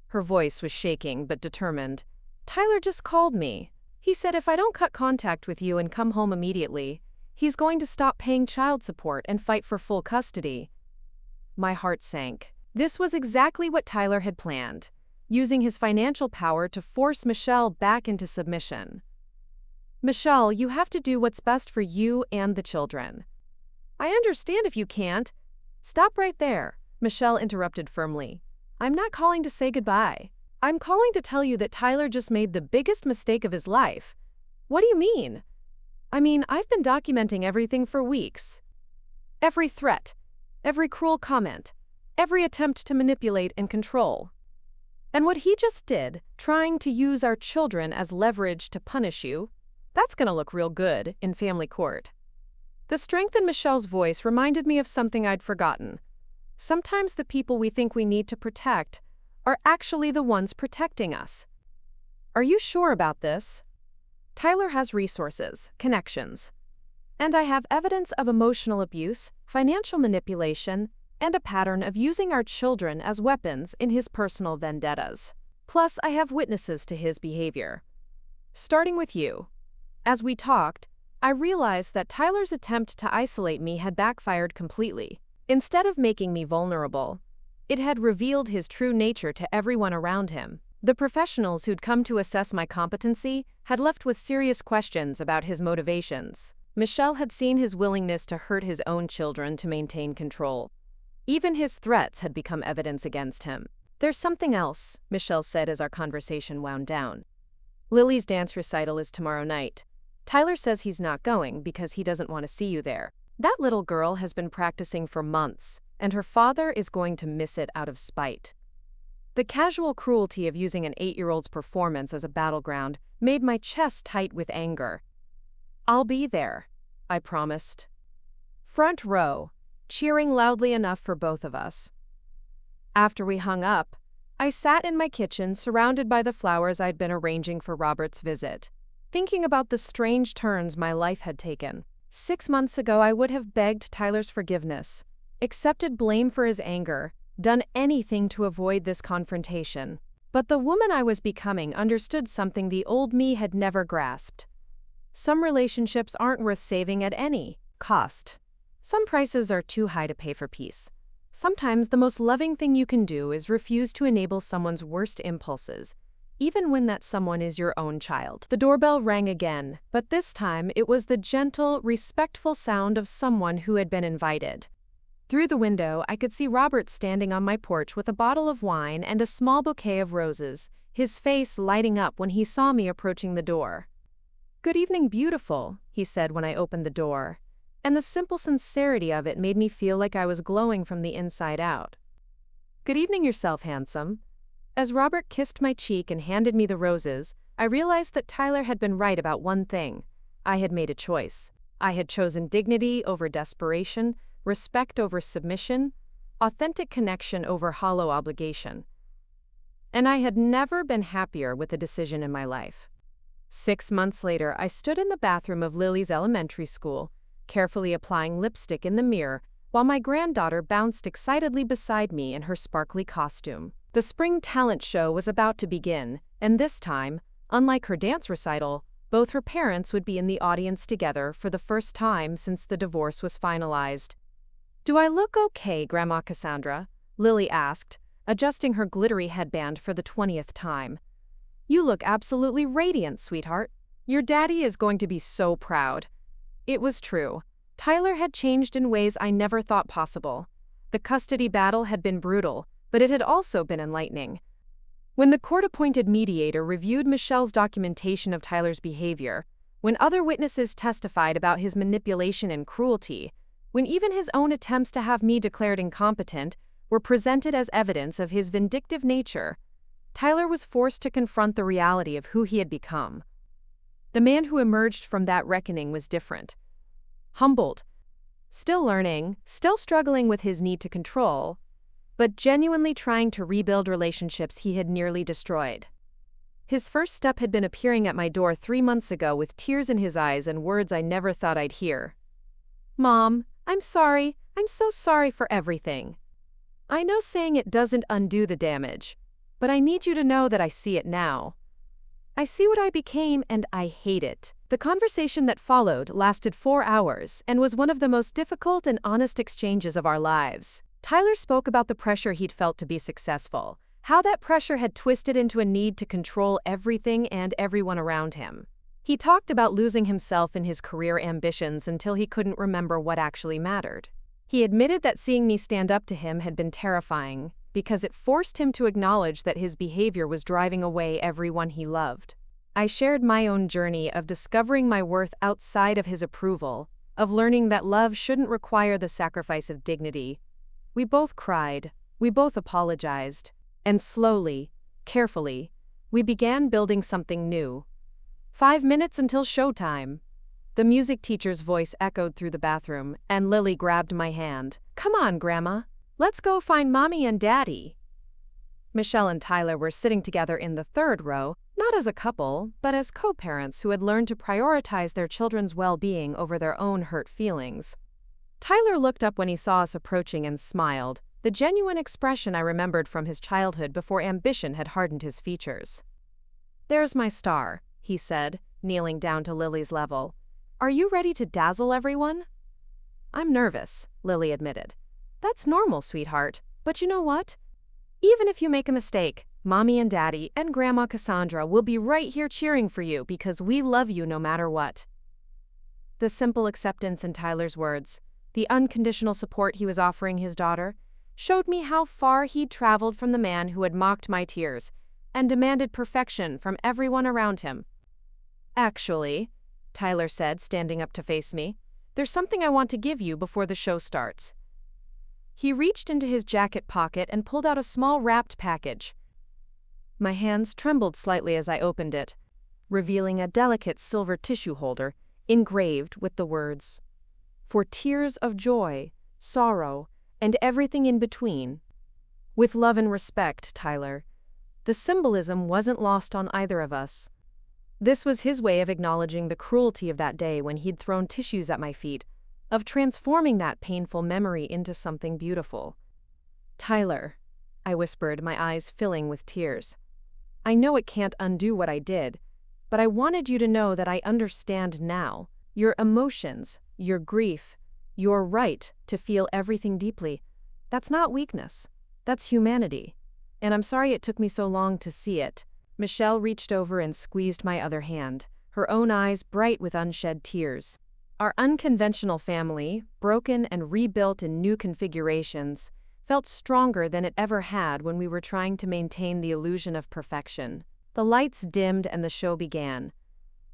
S1: her voice was shaking but determined, "Tyler just called me. He said if I don't cut contact with you and come home immediately, he's going to stop paying child support and fight for full custody." My heart sank. This was exactly what Tyler had planned, using his financial power to force Michelle back into submission. "Michelle, you have to do what's best for you and the children." "I understand if you can't." "Stop right there," Michelle interrupted firmly. "I'm not calling to say goodbye. I'm calling to tell you that Tyler just made the biggest mistake of his life." "What do you mean?" "I mean, I've been documenting everything for weeks. Every threat, every cruel comment, every attempt to manipulate and control. And what he just did, trying to use our children as leverage to punish you, that's gonna look real good in family court." The strength in Michelle's voice reminded me of something I'd forgotten. Sometimes the people we think we need to protect are actually the ones protecting us. "Are you sure about this?" "Tyler has resources, connections. And I have evidence of emotional abuse, financial manipulation, and a pattern of using our children as weapons in his personal vendettas. Plus, I have witnesses to his behavior. Starting with you." As we talked, I realized that Tyler's attempt to isolate me had backfired completely. Instead of making me vulnerable, it had revealed his true nature to everyone around him. The professionals who'd come to assess my competency had left with serious questions about his motivations. Michelle had seen his willingness to hurt his own children to maintain control. Even his threats had become evidence against him. "There's something else," Michelle said as our conversation wound down. "Lily's dance recital is tomorrow night. Tyler says he's not going because he doesn't want to see you there. That little girl has been practicing for months, and her father is going to miss it out of spite." The casual cruelty of using an 8-year-old's performance as a battleground made my chest tight with anger. "I'll be there," I promised. Front row, cheering loudly enough for both of us. After we hung up, I sat in my kitchen surrounded by the flowers I'd been arranging for Robert's visit, thinking about the strange turns my life had taken. 6 months ago, I would have begged Tyler's forgiveness, accepted blame for his anger, done anything to avoid this confrontation. But the woman I was becoming understood something the old me had never grasped. Some relationships aren't worth saving at any cost. Some prices are too high to pay for peace. Sometimes the most loving thing you can do is refuse to enable someone's worst impulses, even when that someone is your own child. The doorbell rang again, but this time it was the gentle, respectful sound of someone who had been invited. Through the window, I could see Robert standing on my porch with a bottle of wine and a small bouquet of roses, his face lighting up when he saw me approaching the door. "Good evening, beautiful," he said when I opened the door, and the simple sincerity of it made me feel like I was glowing from the inside out. "Good evening yourself, handsome." As Robert kissed my cheek and handed me the roses, I realized that Tyler had been right about one thing. I had made a choice. I had chosen dignity over desperation, respect over submission, authentic connection over hollow obligation. And I had never been happier with a decision in my life. 6 months later, I stood in the bathroom of Lily's elementary school, carefully applying lipstick in the mirror, while my granddaughter bounced excitedly beside me in her sparkly costume. The spring talent show was about to begin, and this time, unlike her dance recital, both her parents would be in the audience together for the first time since the divorce was finalized. "Do I look okay, Grandma Cassandra?" Lily asked, adjusting her glittery headband for the 20th time. "You look absolutely radiant, sweetheart. Your daddy is going to be so proud." It was true. Tyler had changed in ways I never thought possible. The custody battle had been brutal, but it had also been enlightening. When the court-appointed mediator reviewed Michelle's documentation of Tyler's behavior, when other witnesses testified about his manipulation and cruelty, when even his own attempts to have me declared incompetent were presented as evidence of his vindictive nature, Tyler was forced to confront the reality of who he had become. The man who emerged from that reckoning was different. Humbled, still learning, still struggling with his need to control, but genuinely trying to rebuild relationships he had nearly destroyed. His first step had been appearing at my door 3 months ago with tears in his eyes and words I never thought I'd hear. "Mom, I'm sorry. I'm so sorry for everything. I know saying it doesn't undo the damage, but I need you to know that I see it now. I see what I became and I hate it." The conversation that followed lasted 4 hours and was one of the most difficult and honest exchanges of our lives. Tyler spoke about the pressure he'd felt to be successful, how that pressure had twisted into a need to control everything and everyone around him. He talked about losing himself in his career ambitions until he couldn't remember what actually mattered. He admitted that seeing me stand up to him had been terrifying, because it forced him to acknowledge that his behavior was driving away everyone he loved. I shared my own journey of discovering my worth outside of his approval, of learning that love shouldn't require the sacrifice of dignity. We both cried, we both apologized, and slowly, carefully, we began building something new. 5 minutes until showtime. The music teacher's voice echoed through the bathroom, and Lily grabbed my hand. "Come on, Grandma. Let's go find Mommy and Daddy." Michelle and Tyler were sitting together in the 3rd row, not as a couple, but as co-parents who had learned to prioritize their children's well-being over their own hurt feelings. Tyler looked up when he saw us approaching and smiled, the genuine expression I remembered from his childhood before ambition had hardened his features. "There's my star," he said, kneeling down to Lily's level. "Are you ready to dazzle everyone?" "I'm nervous," Lily admitted. "That's normal, sweetheart, but you know what? Even if you make a mistake, Mommy and Daddy and Grandma Cassandra will be right here cheering for you because we love you no matter what." The simple acceptance in Tyler's words, the unconditional support he was offering his daughter, showed me how far he'd traveled from the man who had mocked my tears and demanded perfection from everyone around him. "Actually," Tyler said, standing up to face me, "there's something I want to give you before the show starts." He reached into his jacket pocket and pulled out a small wrapped package, My hands trembled slightly as I opened it, revealing a delicate silver tissue holder engraved with the words, "For tears of joy, sorrow, and everything in between. With love and respect, Tyler." The symbolism wasn't lost on either of us. This was his way of acknowledging the cruelty of that day when he'd thrown tissues at my feet, of transforming that painful memory into something beautiful. "Tyler," I whispered, my eyes filling with tears. "I know it can't undo what I did, but I wanted you to know that I understand now. Your emotions, your grief, your right to feel everything deeply. That's not weakness. That's humanity. And I'm sorry it took me so long to see it." Michelle reached over and squeezed my other hand, her own eyes bright with unshed tears. Our unconventional family, broken and rebuilt in new configurations, felt stronger than it ever had when we were trying to maintain the illusion of perfection. The lights dimmed and the show began.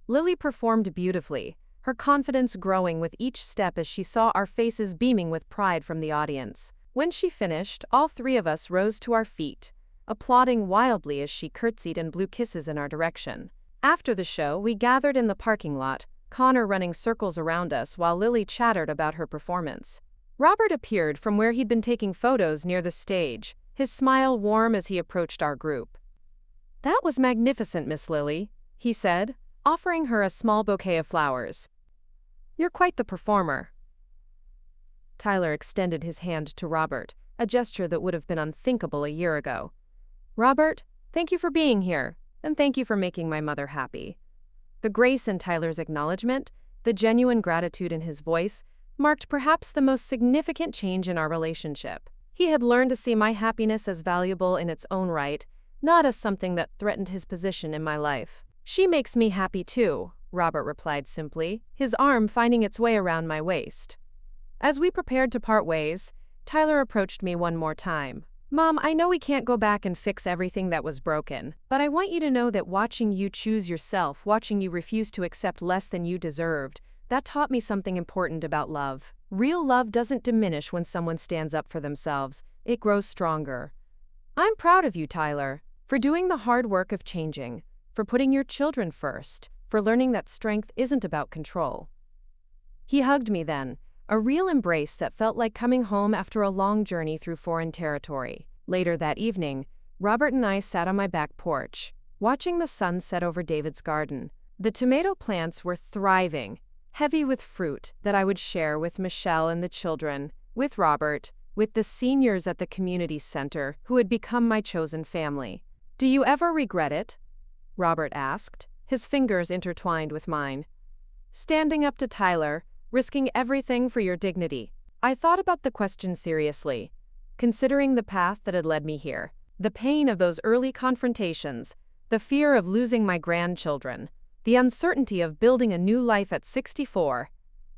S1: Lily performed beautifully, her confidence growing with each step as she saw our faces beaming with pride from the audience. When she finished, all three of us rose to our feet, applauding wildly as she curtsied and blew kisses in our direction. After the show, we gathered in the parking lot, Connor running circles around us while Lily chattered about her performance. Robert appeared from where he'd been taking photos near the stage, his smile warm as he approached our group. "That was magnificent, Miss Lily," he said, offering her a small bouquet of flowers. "You're quite the performer." Tyler extended his hand to Robert, a gesture that would have been unthinkable a year ago. "Robert, thank you for being here, and thank you for making my mother happy." The grace in Tyler's acknowledgement, the genuine gratitude in his voice, marked perhaps the most significant change in our relationship. He had learned to see my happiness as valuable in its own right, not as something that threatened his position in my life. "She makes me happy too," Robert replied simply, his arm finding its way around my waist. As we prepared to part ways, Tyler approached me one more time. "Mom, I know we can't go back and fix everything that was broken, but I want you to know that watching you choose yourself, watching you refuse to accept less than you deserved, that taught me something important about love. Real love doesn't diminish when someone stands up for themselves, it grows stronger. I'm proud of you, Tyler, for doing the hard work of changing, for putting your children first, for learning that strength isn't about control." He hugged me then, a real embrace that felt like coming home after a long journey through foreign territory. Later that evening, Robert and I sat on my back porch, watching the sun set over David's garden. The tomato plants were thriving, heavy with fruit that I would share with Michelle and the children, with Robert, with the seniors at the community center who had become my chosen family. "Do you ever regret it?" Robert asked, his fingers intertwined with mine. "Standing up to Tyler, risking everything for your dignity." I thought about the question seriously, considering the path that had led me here, the pain of those early confrontations, the fear of losing my grandchildren, the uncertainty of building a new life at 64.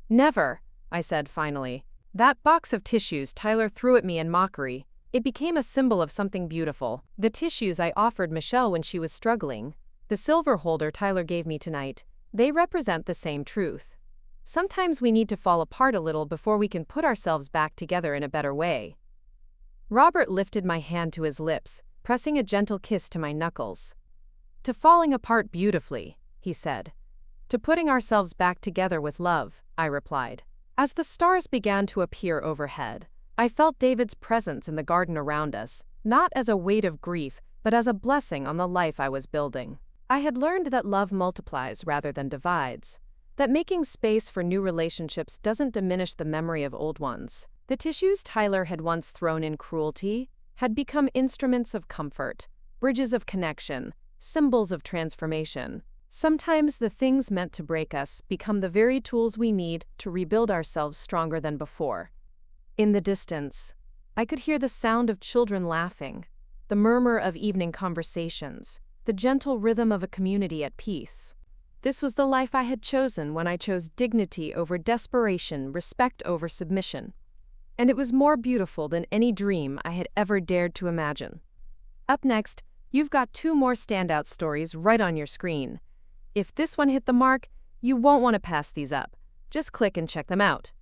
S1: "Never," I said finally. That box of tissues Tyler threw at me in mockery, it became a symbol of something beautiful. The tissues I offered Michelle when she was struggling, the silver holder Tyler gave me tonight, they represent the same truth. Sometimes we need to fall apart a little before we can put ourselves back together in a better way. Robert lifted my hand to his lips, pressing a gentle kiss to my knuckles. "To falling apart beautifully," he said. "To putting ourselves back together with love," I replied. As the stars began to appear overhead, I felt David's presence in the garden around us, not as a weight of grief, but as a blessing on the life I was building. I had learned that love multiplies rather than divides, that making space for new relationships doesn't diminish the memory of old ones. The tissues Tyler had once thrown in cruelty had become instruments of comfort, bridges of connection, symbols of transformation. Sometimes the things meant to break us become the very tools we need to rebuild ourselves stronger than before. In the distance, I could hear the sound of children laughing, the murmur of evening conversations, the gentle rhythm of a community at peace. This was the life I had chosen when I chose dignity over desperation, respect over submission. And it was more beautiful than any dream I had ever dared to imagine. Up next, you've got 2 more standout stories right on your screen. If this one hit the mark, you won't want to pass these up. Just click and check them out.